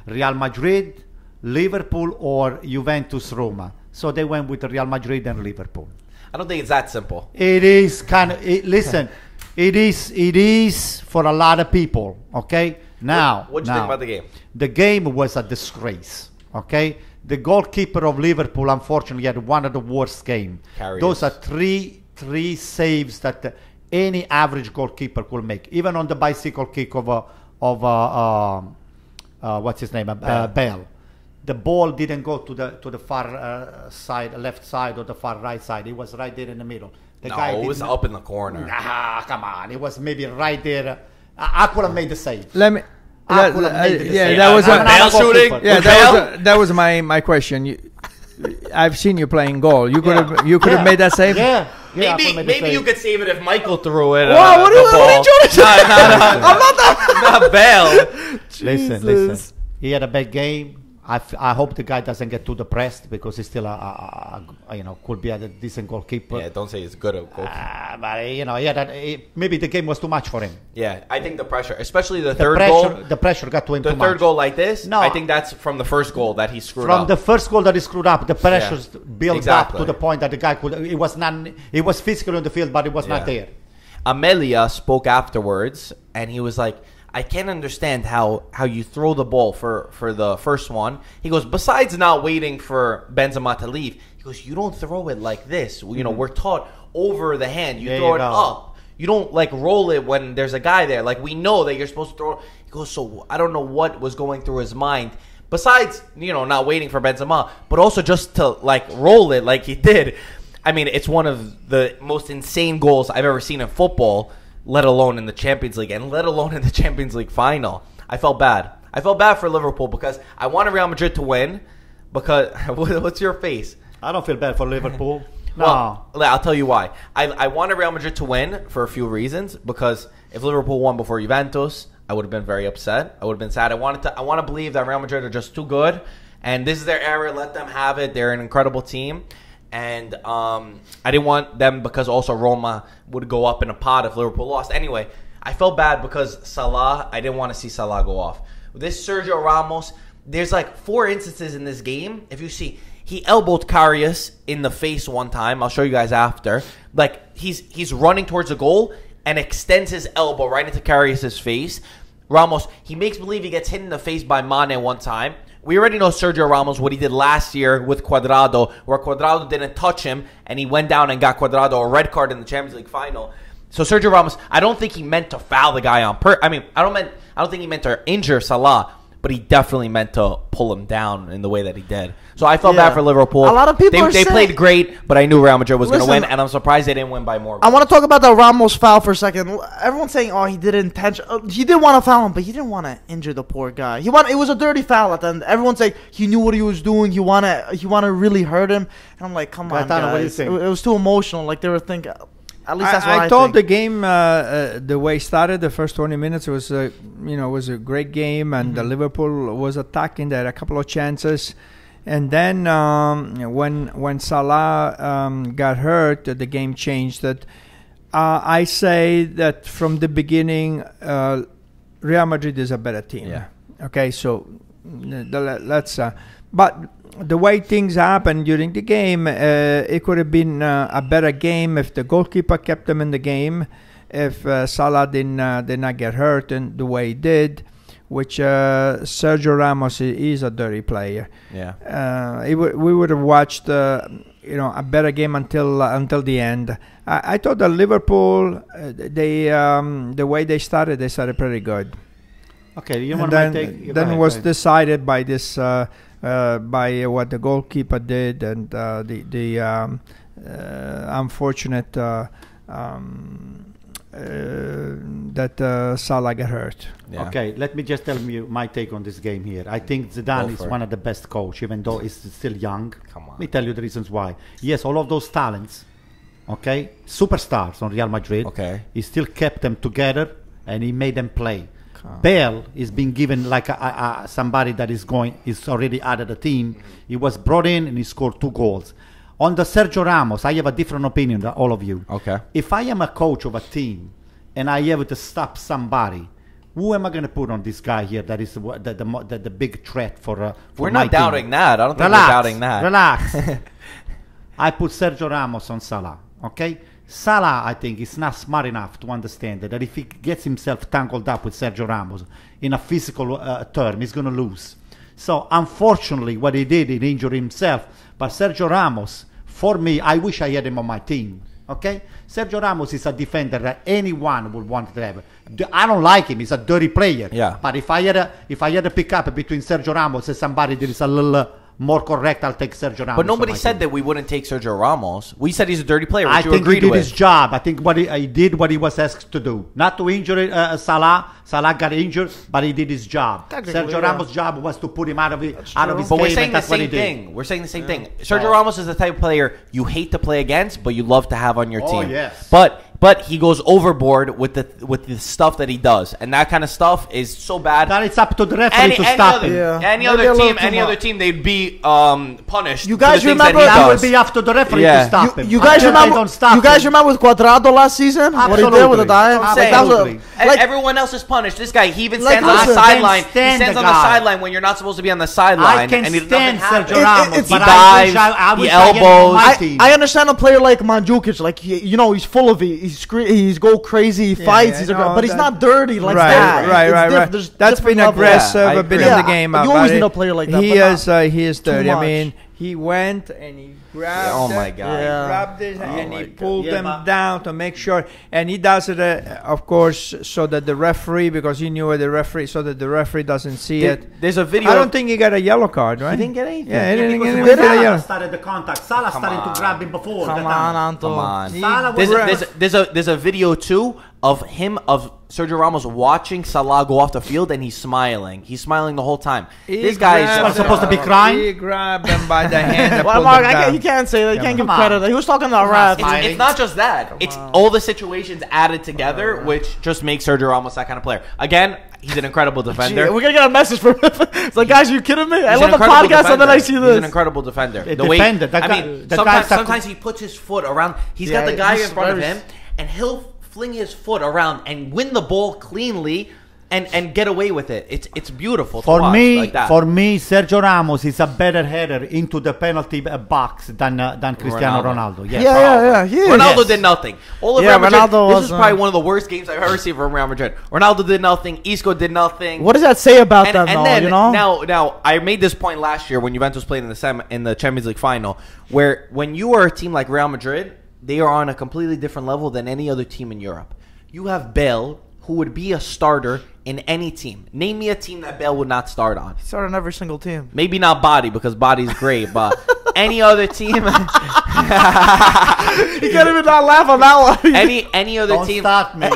Speaker 1: Real Madrid, Liverpool, or Juventus, Roma. So they went with Real Madrid and Liverpool.
Speaker 3: I don't think it's that simple.
Speaker 1: It is listen, it is for a lot of people, okay? Now,
Speaker 3: what do you think about the game?
Speaker 1: The game was a disgrace, okay? The goalkeeper of Liverpool, unfortunately, had one of the worst games. Those are three saves that any average goalkeeper could make. Even on the bicycle kick of what's his name, Bell. The ball didn't go to the far side, left side, or the far right side. It was right there in the middle.
Speaker 3: It was up in the corner.
Speaker 1: Nah, come on. It was maybe right there. I could have made the save.
Speaker 2: Let me.
Speaker 1: That
Speaker 2: was
Speaker 3: Bale shooting.
Speaker 2: Yeah, that was my question. I've seen you playing goal. You could have made that save.
Speaker 1: Yeah.
Speaker 3: Maybe you could save it if Michael threw it.
Speaker 4: Wow, what are you trying to say? I'm not that.
Speaker 3: Not Bale.
Speaker 1: Listen. He had a bad game. I hope the guy doesn't get too depressed because he's still could be a decent goalkeeper.
Speaker 3: Yeah, don't say he's good at goalkeeper.
Speaker 1: But maybe the game was too much for him.
Speaker 3: Yeah, I think the pressure, especially the third goal.
Speaker 1: The pressure got to him too much.
Speaker 3: The third goal like this,
Speaker 1: no,
Speaker 3: I think that's from the first goal that he screwed up.
Speaker 1: From the first goal that he screwed up, the pressure built up to the point that the guy could. It was physical on the field, but it was not there.
Speaker 3: Amelia spoke afterwards, and he was like, I can't understand how you throw the ball for the first one. He goes, besides not waiting for Benzema to leave, he goes, you don't throw it like this. We're taught over the hand. You throw it up. You don't roll it when there's a guy there. We know that you're supposed to throw it. He goes, so I don't know what was going through his mind. Besides, not waiting for Benzema, but also just to roll it like he did. I mean, it's one of the most insane goals I've ever seen in football, let alone in the Champions League, and let alone in the Champions League final. I felt bad. I felt bad for Liverpool because I wanted Real Madrid to win. Because what's your face?
Speaker 1: I don't feel bad for Liverpool. No.
Speaker 3: Well, I'll tell you why. I wanted Real Madrid to win for a few reasons. Because if Liverpool won before Juventus, I would have been very upset. I would have been sad. I want to believe that Real Madrid are just too good, and this is their era. Let them have it. They're an incredible team. And I didn't want them because also Roma would go up in a pot if Liverpool lost. Anyway, I felt bad because Salah, I didn't want to see Salah go off. This Sergio Ramos, there's 4 instances in this game. If you see, he elbowed Karius in the face one time. I'll show you guys after. He's running towards the goal and extends his elbow right into Karius' face. Ramos, he makes believe he gets hit in the face by Mane one time. We already know Sergio Ramos, what he did last year with Cuadrado, where Cuadrado didn't touch him, and he went down and got Cuadrado a red card in the Champions League final. So Sergio Ramos, I don't think he meant to foul the guy on I don't think he meant to injure Salah, but he definitely meant to pull him down in the way that he did. So I felt
Speaker 4: Yeah.
Speaker 3: bad for Liverpool.
Speaker 4: A lot of people are
Speaker 3: they
Speaker 4: saying-
Speaker 3: played great, but I knew Real Madrid was going to
Speaker 4: Listen,
Speaker 3: win, and I'm surprised they didn't win by more.
Speaker 4: I want to talk about the Ramos foul for a second. Everyone's saying, "Oh, he did it intentionally." He did want to foul him, but he didn't want to injure the poor guy. It was a dirty foul at the end. Everyone's like, he knew what he was doing. He wanna really hurt him. And I'm like, come on,
Speaker 1: Gaetano, what do you
Speaker 4: guys.
Speaker 1: think?
Speaker 4: It was too emotional. Like they were thinking. At least that's what I
Speaker 2: thought
Speaker 4: think.
Speaker 2: the game, the way it started, the first 20 minutes was, was a great game, and Liverpool was attacking. They had a couple of chances, and then when Salah got hurt, the game changed. That I say that from the beginning, Real Madrid is a better team.
Speaker 3: Yeah.
Speaker 2: Okay, so let's. But the way things happened during the game, it could have been a better game if the goalkeeper kept them in the game, if Salah did not get hurt in the way he did, which Sergio Ramos is a dirty player.
Speaker 3: Yeah.
Speaker 2: We would have watched a better game until the end. I thought that Liverpool, the way they started pretty good.
Speaker 1: Okay, you
Speaker 2: And
Speaker 1: want to take?
Speaker 2: then was decided by this by what the goalkeeper did and the unfortunate that Salah got hurt.
Speaker 3: Yeah.
Speaker 1: Okay, let me just tell you my take on this game here. I think Zidane is one of the best coach, even though he's still young.
Speaker 3: Come on.
Speaker 1: Let me tell you the reasons why. Yes, all of those talents, okay, superstars on Real Madrid.
Speaker 3: Okay.
Speaker 1: He still kept them together and he made them play. Bale is being given like somebody that is already out of the team. He was brought in and he scored 2 goals. On the Sergio Ramos, I have a different opinion than all of you.
Speaker 3: Okay.
Speaker 1: If I am a coach of a team and I have to stop somebody, who am I going to put on this guy here that is the big threat for
Speaker 3: We're
Speaker 1: my
Speaker 3: not doubting
Speaker 1: team?
Speaker 3: that. I don't think
Speaker 1: Relax,
Speaker 3: we're doubting that.
Speaker 1: Relax. I put Sergio Ramos on Salah, okay? Salah, I think, is not smart enough to understand that if he gets himself tangled up with Sergio Ramos in a physical term, he's going to lose. So, unfortunately, what he did, he injured himself. But Sergio Ramos, for me, I wish I had him on my team. Okay? Sergio Ramos is a defender that anyone would want to have. I don't like him. He's a dirty player.
Speaker 3: Yeah.
Speaker 1: But if I had to pick up between Sergio Ramos and somebody that is a little more correct, I'll take Sergio Ramos.
Speaker 3: But nobody
Speaker 1: on my
Speaker 3: said
Speaker 1: team.
Speaker 3: that we wouldn't take Sergio Ramos. We said he's a dirty player, which
Speaker 1: I
Speaker 3: you
Speaker 1: think he
Speaker 3: agreed
Speaker 1: did
Speaker 3: with.
Speaker 1: his job. I think he did what he was asked to do. Not to injure Salah. Salah got injured, but he did his job.
Speaker 4: Technically,
Speaker 1: Sergio
Speaker 4: yeah.
Speaker 1: Ramos' job was to put him out of his
Speaker 3: But
Speaker 1: game,
Speaker 3: we're saying
Speaker 1: and
Speaker 3: the
Speaker 1: that's what he
Speaker 3: same
Speaker 1: did.
Speaker 3: thing. We're saying the same thing. Sergio Ramos is the type of player you hate to play against, but you love to have on your
Speaker 1: Oh,
Speaker 3: team.
Speaker 1: yes.
Speaker 3: But he goes overboard with the stuff that he does, and that kind of stuff is so bad.
Speaker 1: Then it's up to the referee to stop him.
Speaker 4: Yeah.
Speaker 3: Any
Speaker 4: Maybe a
Speaker 3: other
Speaker 4: little
Speaker 3: team,
Speaker 4: too
Speaker 3: any
Speaker 4: much.
Speaker 3: other team, they'd be punished.
Speaker 4: You
Speaker 3: for the
Speaker 4: guys
Speaker 3: things
Speaker 4: remember-
Speaker 3: that he
Speaker 1: That
Speaker 3: does.
Speaker 1: would be up to the referee
Speaker 3: Yeah.
Speaker 1: to stop him.
Speaker 4: You guys
Speaker 1: Until they
Speaker 4: remember?
Speaker 1: don't stop
Speaker 4: You guys
Speaker 1: him.
Speaker 4: remember with Cuadrado last season? What he did with the dive?
Speaker 1: I'm
Speaker 4: Like, that was a-
Speaker 1: Absolutely.
Speaker 3: And
Speaker 4: like-
Speaker 3: everyone else is punished. This guy, he even
Speaker 4: Like,
Speaker 3: stands on the
Speaker 4: listen.
Speaker 3: sideline.
Speaker 1: I
Speaker 3: He
Speaker 1: can
Speaker 3: stands
Speaker 1: stand
Speaker 3: on
Speaker 1: the
Speaker 3: the
Speaker 1: guy.
Speaker 3: sideline when you're not supposed to be on the sideline.
Speaker 1: I can
Speaker 3: and he
Speaker 1: stand
Speaker 3: doesn't
Speaker 1: Sergio Ramos,
Speaker 4: it's-
Speaker 1: but
Speaker 3: he
Speaker 1: I
Speaker 3: dives,
Speaker 1: wish I
Speaker 3: he
Speaker 1: wish I had him on my
Speaker 3: elbows.
Speaker 1: team.
Speaker 4: I understand a player like Mandzukic, like he's full of it. He's go crazy. He fights.
Speaker 2: yeah,
Speaker 4: He's
Speaker 2: no,
Speaker 4: but he's
Speaker 2: that-
Speaker 4: not dirty like
Speaker 2: right,
Speaker 4: that.
Speaker 2: Right.
Speaker 4: There's
Speaker 2: That's been
Speaker 4: different levels.
Speaker 2: aggressive.
Speaker 3: Yeah, I
Speaker 2: been
Speaker 3: agree.
Speaker 2: in the game.
Speaker 4: You
Speaker 2: but
Speaker 4: always need a player like that,
Speaker 2: He
Speaker 4: but
Speaker 2: is
Speaker 4: too
Speaker 2: dirty. I
Speaker 4: much.
Speaker 2: mean, he went and he grabbed.
Speaker 3: Oh my
Speaker 2: it,
Speaker 3: God.
Speaker 2: He
Speaker 4: Yeah.
Speaker 2: grabbed it and
Speaker 3: my
Speaker 2: he
Speaker 3: God.
Speaker 2: pulled
Speaker 1: Yeah,
Speaker 2: them
Speaker 1: but-
Speaker 2: down to make sure. And he does it, of course, so that the referee, because he knew the referee, so that the referee doesn't see it.
Speaker 3: There's a video.
Speaker 2: I don't think he got a yellow card, right?
Speaker 3: He didn't get anything.
Speaker 2: Yeah, he didn't
Speaker 1: Because
Speaker 2: get
Speaker 1: when
Speaker 2: a
Speaker 1: Salah
Speaker 2: yellow.
Speaker 1: started the contact. Salah started to grab him before.
Speaker 4: Come
Speaker 1: that
Speaker 4: on,
Speaker 1: time.
Speaker 4: Anto.
Speaker 3: Come on.
Speaker 1: Salah was
Speaker 3: There's a video too of Sergio Ramos watching Salah go off the field, and he's smiling. He's smiling the whole time. This guy is
Speaker 1: supposed to be crying?
Speaker 2: He grabbed him by the hand and
Speaker 4: Well,
Speaker 2: pulled
Speaker 4: Mark,
Speaker 2: him down.
Speaker 4: you can't say that. You can't give
Speaker 1: come on.
Speaker 4: credit. He was talking to the
Speaker 1: not
Speaker 4: refs.
Speaker 3: It's not just that. It's all the situations added together, which just makes Sergio Ramos that kind of player. Again, he's an incredible defender.
Speaker 4: Gee, we're gonna get a message from him. It's like, guys, you kidding me? I
Speaker 3: He's
Speaker 4: love
Speaker 3: an
Speaker 4: the
Speaker 3: incredible
Speaker 4: podcast, and then I see
Speaker 3: defender.
Speaker 4: this.
Speaker 3: He's an incredible defender.
Speaker 1: A
Speaker 3: The way,
Speaker 1: defender. That
Speaker 3: I
Speaker 1: guy-
Speaker 3: mean,
Speaker 1: that
Speaker 3: sometimes,
Speaker 1: guy's a-
Speaker 3: sometimes he puts his foot around. He's got
Speaker 4: Yeah,
Speaker 3: the guy
Speaker 4: he's
Speaker 3: in front of
Speaker 4: very-
Speaker 3: him, and he'll fling his foot around and win the ball cleanly and get away with it. It's beautiful to
Speaker 1: For
Speaker 3: watch
Speaker 1: me,
Speaker 3: like that.
Speaker 1: Sergio Ramos is a better header into the penalty box than Cristiano Ronaldo. Yes.
Speaker 4: Yeah. He is.
Speaker 3: Ronaldo
Speaker 1: Yes.
Speaker 3: did nothing. All of
Speaker 4: Yeah,
Speaker 3: Real Madrid,
Speaker 4: Ronaldo
Speaker 3: this
Speaker 4: was,
Speaker 3: is probably one of the worst games I've ever seen from Real Madrid. Ronaldo did nothing. Isco did nothing.
Speaker 4: What does that say about
Speaker 3: And,
Speaker 4: them,
Speaker 3: and
Speaker 4: though?
Speaker 3: then
Speaker 4: You know?
Speaker 3: now I made this point last year when Juventus played in the Champions League final, where when you are a team like Real Madrid, they are on a completely different level than any other team in Europe. You have Bale, who would be a starter in any team. Name me a team that Bale would not start on.
Speaker 4: He started on every single team.
Speaker 3: Maybe not Body, because Body's great, but any other team.
Speaker 4: You can't even not laugh on that one.
Speaker 3: any other
Speaker 1: Don't
Speaker 3: team.
Speaker 1: start me.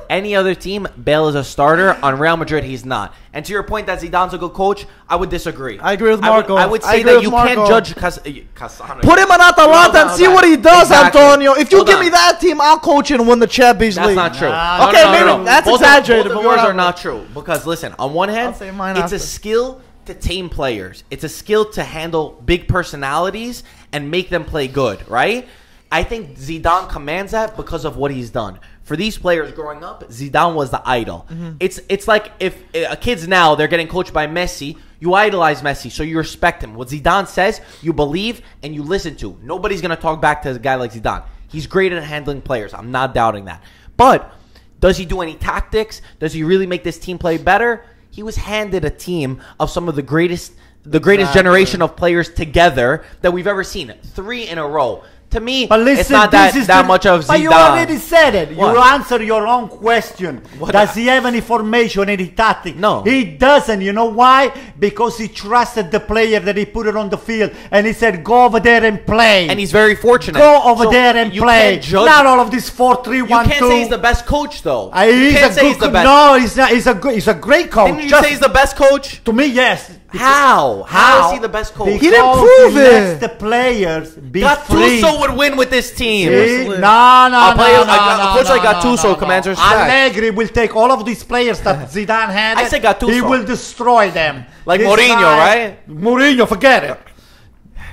Speaker 3: Any other team, Bale is a starter. On Real Madrid, he's not. And to your point that Zidane's a good coach, I would disagree.
Speaker 4: I agree with Marco.
Speaker 3: I would
Speaker 4: I
Speaker 3: say
Speaker 4: agree
Speaker 3: that
Speaker 4: with
Speaker 3: you
Speaker 4: Marco.
Speaker 3: can't judge Cassano.
Speaker 4: Put him on Atalanta and see what he does,
Speaker 3: Exactly.
Speaker 4: Antonio. If you
Speaker 3: Hold
Speaker 4: give
Speaker 3: on.
Speaker 4: me that team, I'll coach it and win the Champions
Speaker 3: That's
Speaker 4: League.
Speaker 3: not true.
Speaker 1: Nah,
Speaker 4: okay, maybe that's exaggerated,
Speaker 3: Both
Speaker 4: but
Speaker 3: of yours
Speaker 4: whatever.
Speaker 3: are not true. Because listen, on one hand,
Speaker 4: I'll say mine
Speaker 3: it's
Speaker 4: after.
Speaker 3: a skill to tame players. It's a skill to handle big personalities and make them play good, right? I think Zidane commands that because of what he's done. For these players growing up, Zidane was the idol. It's like if kids now, they're getting coached by Messi, you idolize Messi, so you respect him. What Zidane says, you believe and you listen to. Nobody's going to talk back to a guy like Zidane. He's great at handling players. I'm not doubting that. But does he do any tactics? Does he really make this team play better? He was handed a team of some of the greatest generation of players together that we've ever seen. 3 in a row. To me,
Speaker 1: But listen,
Speaker 3: it's not
Speaker 1: this is
Speaker 3: that much of Zidane.
Speaker 1: But you already said it.
Speaker 3: What?
Speaker 1: You answer your own question.
Speaker 3: What?
Speaker 1: Does he have any formation, any tactic?
Speaker 3: No.
Speaker 1: He doesn't. You know why? Because he trusted the player that he put it on the field. And he said, go over there and play.
Speaker 3: And he's very fortunate.
Speaker 1: Go over
Speaker 3: So
Speaker 1: there and
Speaker 3: you
Speaker 1: play.
Speaker 3: can't judge-
Speaker 1: Not all of this 4-3-1-2.
Speaker 3: You can't say he's the best coach, though. You
Speaker 1: He's
Speaker 3: can't
Speaker 1: a
Speaker 3: say
Speaker 1: good
Speaker 3: he's the
Speaker 1: co-
Speaker 3: best.
Speaker 1: No, he's not. He's a great coach.
Speaker 3: Didn't you
Speaker 1: Just-
Speaker 3: say he's the best coach?
Speaker 1: to me, yes.
Speaker 3: How? How is he the best coach?
Speaker 4: He didn't
Speaker 1: Because
Speaker 4: prove
Speaker 1: he
Speaker 4: it.
Speaker 1: lets the players be free.
Speaker 3: Gattuso would win with this team.
Speaker 1: See?
Speaker 4: Seriously.
Speaker 1: No,
Speaker 3: Unfortunately, Gattuso commands respect.
Speaker 1: Allegri will take all of these players that Zidane had.
Speaker 3: I said Gattuso.
Speaker 1: He will destroy them.
Speaker 3: Like
Speaker 1: This
Speaker 3: Mourinho,
Speaker 1: guy-
Speaker 3: right?
Speaker 1: Mourinho, forget it.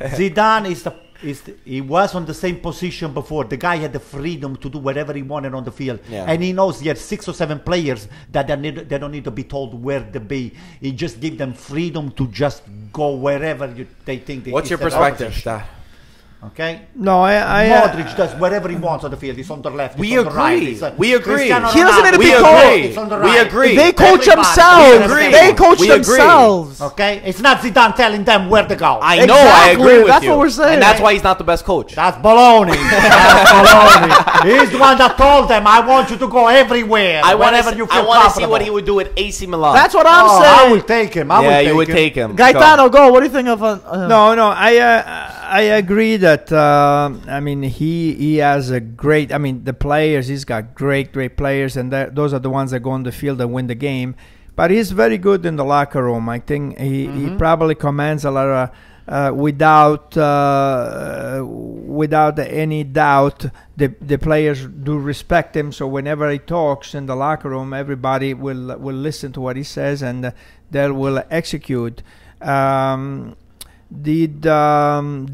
Speaker 1: Zidane he was on the same position before. The guy had the freedom to do whatever he wanted on the field.
Speaker 3: Yeah.
Speaker 1: And he knows he had 6 or 7 players that they don't need to be told where to be. He just give them freedom to just go wherever they think they
Speaker 3: What's your
Speaker 1: is the
Speaker 3: perspective,
Speaker 1: opposition.
Speaker 3: Star?
Speaker 1: Okay?
Speaker 2: No, I
Speaker 1: Modric does whatever he wants on the field. He's on the left.
Speaker 3: We
Speaker 1: he's on the right.
Speaker 3: agree.
Speaker 1: He's,
Speaker 3: We agree.
Speaker 1: Cristiano
Speaker 4: He doesn't need to
Speaker 1: Ronaldo,
Speaker 4: be
Speaker 3: We
Speaker 1: he's on the
Speaker 4: coached.
Speaker 1: left,
Speaker 3: agree.
Speaker 1: he's on the
Speaker 3: We
Speaker 1: right.
Speaker 3: agree.
Speaker 4: They coach
Speaker 1: Everybody.
Speaker 4: themselves.
Speaker 3: We agree.
Speaker 4: They coach
Speaker 3: We agree.
Speaker 4: themselves.
Speaker 1: Okay? It's not Zidane telling them where to go.
Speaker 3: I know. I
Speaker 4: Exactly.
Speaker 3: agree with
Speaker 4: That's
Speaker 3: you.
Speaker 4: what we're saying.
Speaker 3: And that's why he's not the best coach.
Speaker 1: That's baloney. That's baloney. He's the one that told them, I want you to go everywhere.
Speaker 3: I want
Speaker 1: whenever you
Speaker 3: to
Speaker 1: feel
Speaker 3: see what
Speaker 1: comfortable.
Speaker 3: he would do at AC Milan.
Speaker 4: That's what I'm
Speaker 1: I
Speaker 4: saying.
Speaker 1: will take him. I
Speaker 3: yeah,
Speaker 1: will
Speaker 3: you would
Speaker 1: him.
Speaker 3: take him.
Speaker 4: Gaetano, go. What do you think of
Speaker 2: No, I agree that I mean he has a great. I mean the players, he's got great players, and those are the ones that go on the field and win the game. But he's very good in the locker room. I think he probably commands a lot of without any doubt. The players do respect him. So whenever he talks in the locker room, everybody will listen to what he says, and they will execute. Did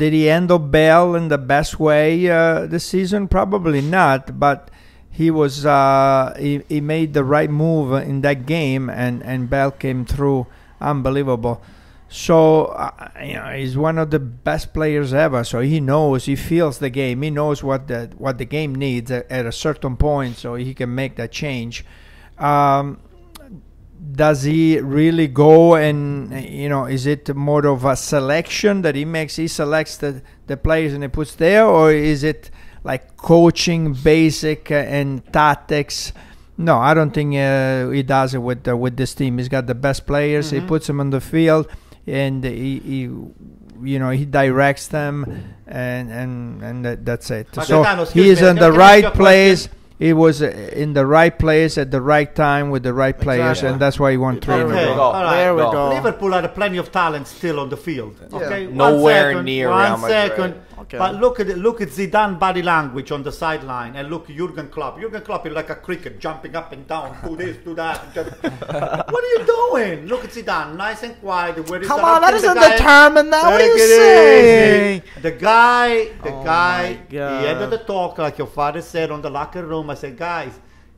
Speaker 2: he handle Bale in the best way this season? Probably not, but he was he made the right move in that game, and Bale came through unbelievable. So he's one of the best players ever. So he knows, he feels the game, he knows what the game needs at a certain point, so he can make that change. Does he really go and is it more of a selection that he makes? He selects the players and he puts there, or is it like coaching basic and tactics? No, I don't think he does it with this team. He's got the best players. He puts them on the field, and he directs them, and that's it.
Speaker 1: But
Speaker 2: So
Speaker 1: Gaetano, excuse
Speaker 2: he is
Speaker 1: me,
Speaker 2: in
Speaker 1: can I
Speaker 2: the
Speaker 1: ask
Speaker 2: right
Speaker 1: you a
Speaker 2: place. He was in the right place at the right time with the right players,
Speaker 4: Exactly.
Speaker 2: and that's why he won 3 in a
Speaker 1: Okay,
Speaker 2: row.
Speaker 3: Go.
Speaker 1: all right.
Speaker 4: There we go.
Speaker 1: Liverpool had plenty of talent still on the field. Okay,
Speaker 3: Nowhere near Real Madrid.
Speaker 1: second.
Speaker 4: Okay.
Speaker 1: But look at Zidane body language on the sideline, and look Jurgen Klopp. Jurgen Klopp is like a cricket, jumping up and down, do this, do that. What are you doing? Look at Zidane, nice and quiet. Where is
Speaker 4: Come
Speaker 1: the
Speaker 4: on, that
Speaker 1: the
Speaker 4: doesn't
Speaker 1: guy-
Speaker 4: determine that. What are
Speaker 1: Take
Speaker 4: you
Speaker 1: it
Speaker 4: saying?
Speaker 1: easy. The guy,
Speaker 4: Oh
Speaker 1: he
Speaker 4: my God.
Speaker 1: ended the talk like your father said on the locker room. I said, guys,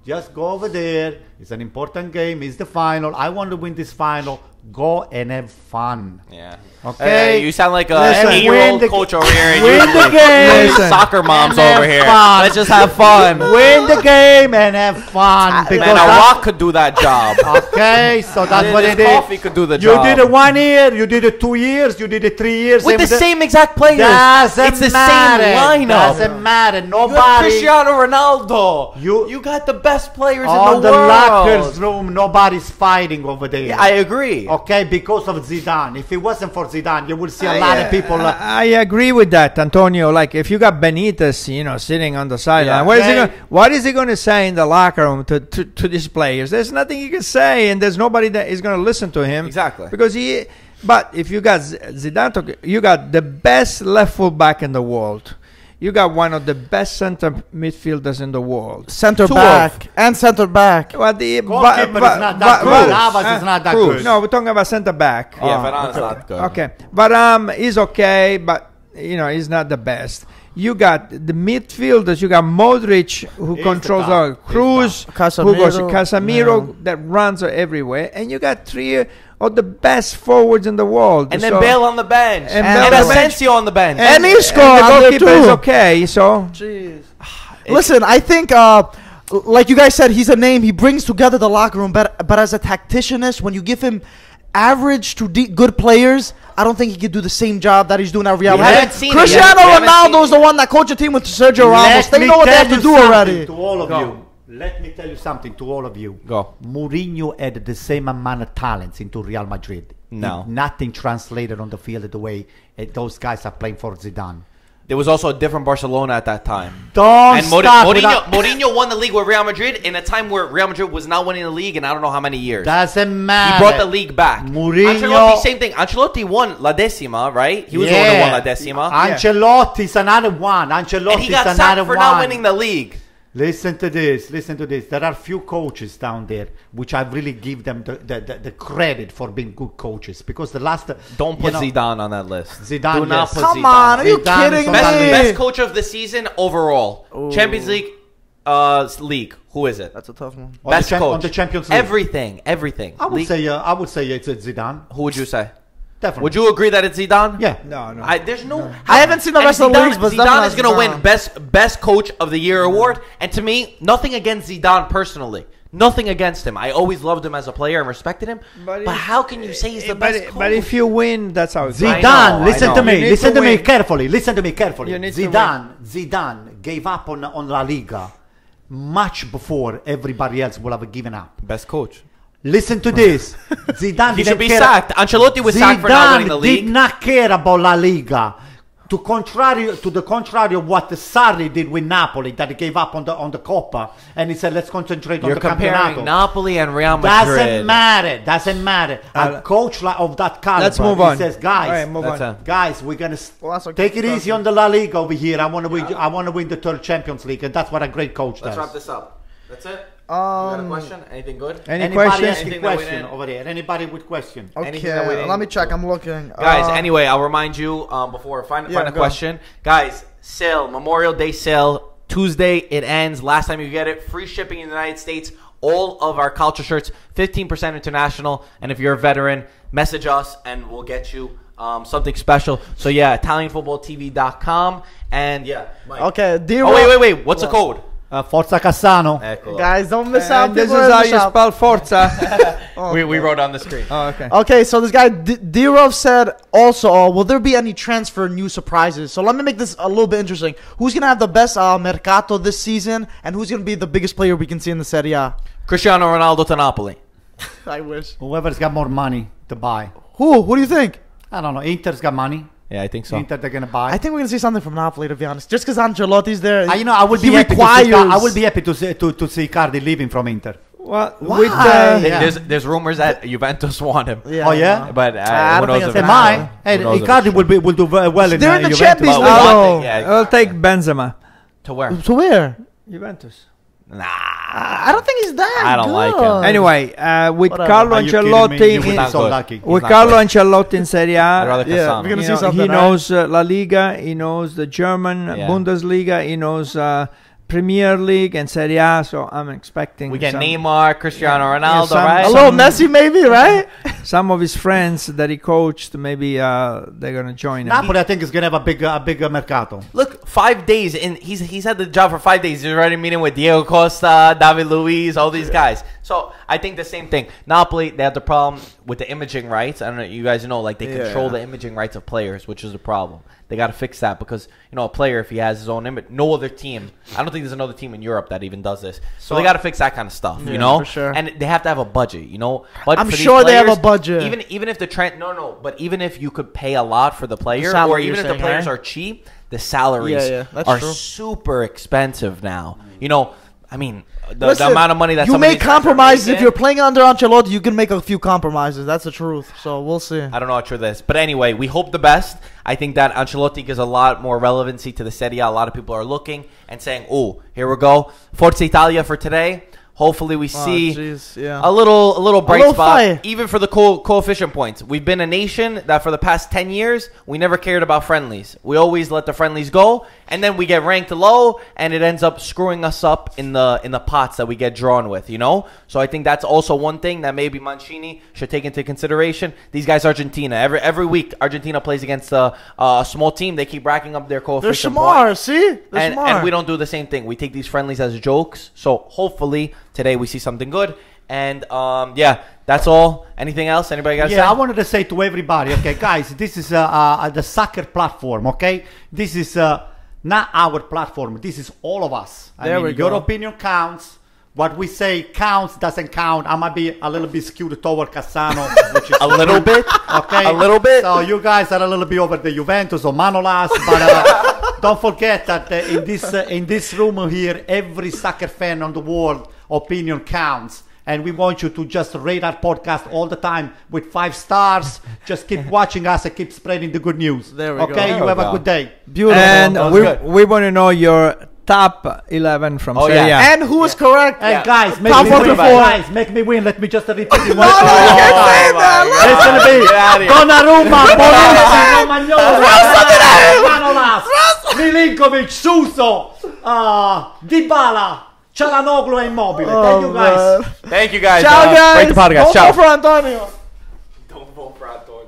Speaker 1: just go over there. It's an important game. It's the final. I want to win this final. Go and have fun.
Speaker 3: Yeah.
Speaker 1: Okay.
Speaker 3: You sound like a
Speaker 1: Listen,
Speaker 3: 8-year-old
Speaker 1: win the-
Speaker 3: coach over here. And
Speaker 1: win the game.
Speaker 2: Listen.
Speaker 3: Soccer moms
Speaker 1: And
Speaker 3: over
Speaker 1: have
Speaker 3: here.
Speaker 1: fun.
Speaker 3: Let's just have fun.
Speaker 1: Win the game and have fun. Because
Speaker 3: Man, a
Speaker 1: that's-
Speaker 3: rock could do that job.
Speaker 1: Okay, so that's what
Speaker 3: This
Speaker 1: it is.
Speaker 3: coffee could do the
Speaker 1: You
Speaker 3: job.
Speaker 1: did it 1 year, you did it 2 years, you did it 3 years.
Speaker 3: With the same exact players.
Speaker 1: Doesn't
Speaker 3: It's the
Speaker 1: matter.
Speaker 3: same lineup.
Speaker 1: Doesn't matter.
Speaker 3: You have
Speaker 1: Nobody.
Speaker 3: Cristiano Ronaldo.
Speaker 1: You-
Speaker 3: You got the best players
Speaker 1: On
Speaker 3: in
Speaker 1: the
Speaker 3: the world.
Speaker 1: lockers room, nobody's fighting over there.
Speaker 3: Yeah, I agree.
Speaker 1: Okay, because of Zidane. If it wasn't for Zidane, you would see a lot of people.
Speaker 2: I agree with that, Antonio. Like if you got Benitez, you know, sitting on the sideline,
Speaker 3: Yeah.
Speaker 2: what is he going to say in the locker room to these players? There's nothing he can say, and there's nobody that is going to listen to him.
Speaker 3: Exactly.
Speaker 2: Because he. But if you got Zidane, you got the best left full back in the world. You got one of the best center midfielders in the world.
Speaker 4: Center
Speaker 2: Two
Speaker 4: back and center back.
Speaker 2: Well, the
Speaker 1: Goalkeeper is not that good. Navas is not that good.
Speaker 2: No, we're talking about center back.
Speaker 3: Yeah, Fernando's not good.
Speaker 2: Okay, but he's okay, but you know he's not the best. You got the midfielders. You got Modric, who
Speaker 1: He's
Speaker 2: controls
Speaker 1: the top.
Speaker 2: Cruz,
Speaker 4: Casemiro.
Speaker 2: who goes Casemiro that runs everywhere, and you got three of the best forwards in the world.
Speaker 3: And then
Speaker 2: So-
Speaker 3: Bale on the bench.
Speaker 2: And
Speaker 3: And,
Speaker 2: Bale on the bench.
Speaker 3: Asensio on the bench.
Speaker 4: And he scored
Speaker 2: the
Speaker 4: on there
Speaker 2: goalkeeper is
Speaker 4: too.
Speaker 2: okay. So
Speaker 4: Jeez. Listen, I think, like you guys said, he's a name. He brings together the locker room. But as a tacticianist, when you give him average to good players, I don't think he could do the same job that he's doing at Real
Speaker 3: We
Speaker 4: Madrid.
Speaker 3: haven't seen it
Speaker 4: Cristiano
Speaker 3: yet. We haven't
Speaker 4: Ronaldo
Speaker 3: seen
Speaker 4: is the one that coached a team with Sergio Ramos. They know what they have to do already.
Speaker 1: To all of
Speaker 3: Go.
Speaker 1: you. Let me tell you something to all of you.
Speaker 3: Go.
Speaker 1: Mourinho had the same amount of talents into Real Madrid.
Speaker 3: No.
Speaker 1: Nothing translated on the field the way those guys are playing for Zidane.
Speaker 3: There was also a different Barcelona at that time.
Speaker 1: Don't
Speaker 3: And
Speaker 1: start without-
Speaker 3: Mourinho won the league with Real Madrid in a time where Real Madrid was not winning the league in I don't know how many years.
Speaker 1: Doesn't
Speaker 3: He
Speaker 1: matter.
Speaker 3: brought the league back.
Speaker 1: Mourinho-
Speaker 3: Ancelotti, same thing. Ancelotti won La Decima, right? He was the one who won La Decima.
Speaker 1: Ancelotti's another one. Ancelotti's
Speaker 3: And he got
Speaker 1: another
Speaker 3: sacked for
Speaker 1: one.
Speaker 3: not winning the league.
Speaker 1: Listen to this. Listen to this. There are few coaches down there which I really give them the credit for being good coaches because the last
Speaker 3: Don't put Zidane on that list.
Speaker 1: Zidane,
Speaker 3: Do not
Speaker 1: yes.
Speaker 3: put
Speaker 4: Come
Speaker 3: Zidane.
Speaker 4: on, are you
Speaker 1: Zidane is
Speaker 4: kidding
Speaker 1: on
Speaker 3: Best,
Speaker 1: that
Speaker 4: me?
Speaker 3: best coach of the season overall. Champions League, league. Who is it?
Speaker 4: That's a tough one.
Speaker 1: On the
Speaker 3: Best
Speaker 1: cham-
Speaker 3: coach
Speaker 1: on the Champions League.
Speaker 3: Everything.
Speaker 1: I would
Speaker 3: League-
Speaker 1: say it's Zidane.
Speaker 3: Who would you say?
Speaker 1: Definitely.
Speaker 3: Would you agree that it's Zidane?
Speaker 1: Yeah.
Speaker 2: no.
Speaker 3: There's no.
Speaker 4: I haven't seen the rest of the leagues, but
Speaker 3: Zidane is going to
Speaker 4: Zidane.
Speaker 3: win best coach of the year award. And to me, nothing against Zidane personally. Nothing against him. I always loved him as a player and respected him. But how can you say he's the best coach?
Speaker 2: But if you win, that's how it's
Speaker 3: I
Speaker 1: Zidane,
Speaker 3: know,
Speaker 1: listen
Speaker 3: I
Speaker 1: to
Speaker 3: know.
Speaker 1: me.
Speaker 2: You need
Speaker 1: Listen
Speaker 2: to
Speaker 1: to me
Speaker 2: win.
Speaker 1: carefully. Listen to me carefully.
Speaker 2: You need to
Speaker 1: Zidane gave up on La Liga much before everybody else will have given up.
Speaker 3: Best coach.
Speaker 1: Listen to this. Zidane
Speaker 3: He
Speaker 1: didn't
Speaker 3: should be
Speaker 1: care-
Speaker 3: sacked. Ancelotti was sacked for not winning the
Speaker 1: Zidane
Speaker 3: league.
Speaker 1: did not care about La Liga. To the contrary of what Sarri did with Napoli, that he gave up on the Coppa, and he said, "Let's concentrate on
Speaker 3: You're
Speaker 1: the
Speaker 3: comparing
Speaker 1: Campionato."
Speaker 3: Napoli and Real Madrid.
Speaker 1: Doesn't matter. A coach of that caliber,
Speaker 2: Let's move
Speaker 1: he
Speaker 2: on.
Speaker 1: says,
Speaker 2: All
Speaker 1: "Guys,
Speaker 2: right, move
Speaker 3: That's
Speaker 2: on.
Speaker 3: it.
Speaker 1: guys, we're gonna
Speaker 4: Well, that's okay.
Speaker 1: take it easy on the La Liga over here. I want to win. I want to win the third Champions League, and that's what a great coach
Speaker 3: Let's
Speaker 1: does."
Speaker 3: wrap this up. That's it. You got a question? Anything good?
Speaker 2: Any
Speaker 1: Anybody
Speaker 2: questions?
Speaker 1: asking
Speaker 3: Anything that we
Speaker 1: question
Speaker 3: didn't-
Speaker 1: over there? Anybody with question?
Speaker 3: Anything that we
Speaker 4: Okay,
Speaker 3: didn't-
Speaker 4: let me check. I'm looking.
Speaker 3: Guys, anyway, I'll remind you before find a
Speaker 4: go.
Speaker 3: question. Guys, sale, Memorial Day sale, Tuesday, it ends. Last time you get it, free shipping in the United States. All of our culture shirts, 15% international. And if you're a veteran, message us and we'll get you something special. So yeah, ItalianFootballTV.com. And yeah, Mike.
Speaker 4: Okay, dear.
Speaker 3: Oh, wait. What's the code?
Speaker 1: Forza Cassano.
Speaker 4: Guys, don't miss out.
Speaker 2: And this
Speaker 4: People
Speaker 2: is
Speaker 4: in
Speaker 2: how
Speaker 4: the
Speaker 2: you
Speaker 4: shop.
Speaker 2: spell Forza.
Speaker 3: We wrote on the screen.
Speaker 2: Oh, okay.
Speaker 4: Okay, so this guy Dirov said also, will there be any transfer new surprises? So let me make this a little bit interesting. Who's gonna have the best mercato this season, and who's gonna be the biggest player we can see in the Serie A?
Speaker 3: Cristiano Ronaldo to Napoli.
Speaker 4: I wish.
Speaker 1: Whoever's got more money to buy.
Speaker 4: Who? Who do you think?
Speaker 1: I don't know. Inter's got money.
Speaker 3: Yeah, I think so.
Speaker 1: Inter they're gonna buy.
Speaker 4: I think we're gonna see something from Napoli, to be honest. Just because Ancelotti's there.
Speaker 1: I will be
Speaker 4: he
Speaker 1: happy
Speaker 4: requires.
Speaker 1: I will be happy to see Icardi leaving from Inter.
Speaker 2: Well,
Speaker 4: Why?
Speaker 2: with
Speaker 1: Yeah.
Speaker 3: There's rumors that Juventus want him.
Speaker 4: Yeah,
Speaker 1: Oh, yeah?
Speaker 4: no.
Speaker 3: But
Speaker 4: I
Speaker 3: who
Speaker 4: don't
Speaker 3: knows
Speaker 4: think
Speaker 3: if
Speaker 4: that's
Speaker 3: it's
Speaker 4: gonna
Speaker 1: Am
Speaker 3: true.
Speaker 1: I? Hey,
Speaker 3: Who knows if it's
Speaker 1: Icardi
Speaker 3: true.
Speaker 1: will do well in
Speaker 4: They're in the
Speaker 1: Juventus.
Speaker 4: Champions
Speaker 3: But
Speaker 4: League.
Speaker 3: one
Speaker 4: though.
Speaker 3: thing, yeah.
Speaker 2: I'll take Benzema.
Speaker 3: To where?
Speaker 4: To where?
Speaker 2: Juventus.
Speaker 3: Nah.
Speaker 4: I don't think he's that.
Speaker 3: I don't like him.
Speaker 2: Anyway, with
Speaker 4: Whatever.
Speaker 2: Carlo
Speaker 1: Are you kidding me?
Speaker 2: Ancelotti,
Speaker 1: You would be
Speaker 3: not
Speaker 1: so
Speaker 3: good.
Speaker 1: lucky.
Speaker 2: with
Speaker 3: not
Speaker 2: Carlo
Speaker 3: good.
Speaker 2: Ancelotti in Serie
Speaker 3: I'd
Speaker 2: A,
Speaker 3: rather
Speaker 4: Yeah,
Speaker 3: Cassano.
Speaker 4: we're gonna
Speaker 2: you
Speaker 4: see
Speaker 2: know,
Speaker 4: something,
Speaker 2: he
Speaker 4: right?
Speaker 2: knows La Liga, he knows the German
Speaker 3: Yeah.
Speaker 2: Bundesliga, he knows Premier League and Serie A. So I'm expecting
Speaker 3: We get
Speaker 2: some,
Speaker 3: Neymar, Cristiano
Speaker 2: Yeah,
Speaker 3: Ronaldo,
Speaker 2: some-
Speaker 3: right?
Speaker 4: A little Messi, maybe, right?
Speaker 2: some of his friends that he coached, maybe they're gonna join him.
Speaker 1: Napoli, I think, is gonna have a bigger mercato.
Speaker 3: Look, 5 days, and he's had the job for 5 days. He's already meeting with Diego Costa, David Luiz, all these guys. So I think the same thing. Napoli, they have the problem with the imaging rights. I don't know, you guys know, like they control the imaging rights of players, which is a problem. They got to fix that because, you know, a player, if he has his own image, no other team, I don't think there's another team in Europe that even does this. So they got to fix that kind of stuff, you know?
Speaker 4: For sure.
Speaker 3: And they have to have a budget, you know? But
Speaker 4: I'm
Speaker 3: for these
Speaker 4: sure they have
Speaker 3: players,
Speaker 4: a budget.
Speaker 3: Even if the trend, but even if you could pay a lot for the player,
Speaker 4: salary,
Speaker 3: or even
Speaker 4: you're
Speaker 3: if the
Speaker 4: saying,
Speaker 3: players
Speaker 4: right?
Speaker 3: are cheap, the salaries
Speaker 4: that's
Speaker 3: are
Speaker 4: true.
Speaker 3: super expensive now. You know, I mean, the
Speaker 4: Listen,
Speaker 3: amount of money that
Speaker 4: you
Speaker 3: some of
Speaker 4: make
Speaker 3: these guys are
Speaker 4: compromises. If
Speaker 3: making-
Speaker 4: you're playing under Ancelotti, you can make a few compromises. That's the truth. So we'll see.
Speaker 3: I don't know how true this, but anyway, we hope the best. I think that Ancelotti gives a lot more relevancy to the Serie A. A lot of people are looking and saying, "Oh, here we go, Forza Italia for today." Hopefully, we see a little bright spot,
Speaker 4: fire.
Speaker 3: even for the coefficient points. We've been a nation that for the past 10 years, we never cared about friendlies. We always let the friendlies go, and then we get ranked low, and it ends up screwing us up in the pots that we get drawn with, you know? So I think that's also one thing that maybe Mancini should take into consideration. These guys, Argentina, every week, Argentina plays against a small team. They keep racking up their
Speaker 4: They're
Speaker 3: coefficient
Speaker 4: smart,
Speaker 3: points.
Speaker 4: see? They're smart.
Speaker 3: And we don't do the same thing. We take these friendlies as jokes. So hopefully today we see something good. And yeah, that's all. Anything else? Anybody got to say?
Speaker 1: Yeah, I wanted to say to everybody, okay, guys, this is the soccer platform, okay? This is not our platform. This is all of us.
Speaker 4: There we
Speaker 1: your
Speaker 4: go.
Speaker 1: opinion counts. What we say counts, doesn't count. I might be a little bit skewed toward Cassano, which is
Speaker 3: A little bit?
Speaker 1: okay,
Speaker 3: A little bit?
Speaker 1: So you guys are a little bit over the Juventus or Manolas, but don't forget that in this room here, every soccer fan on the world opinion counts. And we want you to just rate our podcast all the time with 5 stars. Just keep watching us and keep spreading the good news.
Speaker 4: There we go.
Speaker 1: Okay, you
Speaker 3: There
Speaker 1: have
Speaker 3: we
Speaker 1: a
Speaker 3: go.
Speaker 1: good day.
Speaker 4: Beautiful.
Speaker 2: And
Speaker 3: That was good.
Speaker 2: we want to know your top 11 from
Speaker 3: Oh,
Speaker 2: Serie
Speaker 3: yeah.
Speaker 2: A.
Speaker 4: And who is correct?
Speaker 1: Hey
Speaker 3: Yeah.
Speaker 1: guys, make
Speaker 4: Top
Speaker 1: me win.
Speaker 4: 44.
Speaker 1: Guys, make me win. Let me just repeat it one
Speaker 4: No,
Speaker 1: time.
Speaker 4: you can't say that.
Speaker 1: It's gonna be
Speaker 3: Get outta here.
Speaker 1: Donnarumma, Bonucci, Romagnoli, Manolas, Milinkovic, Suso, Dybala, Çalhanoğlu, and Immobile. Thank you guys.
Speaker 4: man.
Speaker 3: Thank you guys.
Speaker 4: Ciao, guys.
Speaker 3: Break the podcast.
Speaker 4: Don't
Speaker 3: Ciao.
Speaker 4: vote for Antonio.
Speaker 3: Don't vote for Antonio.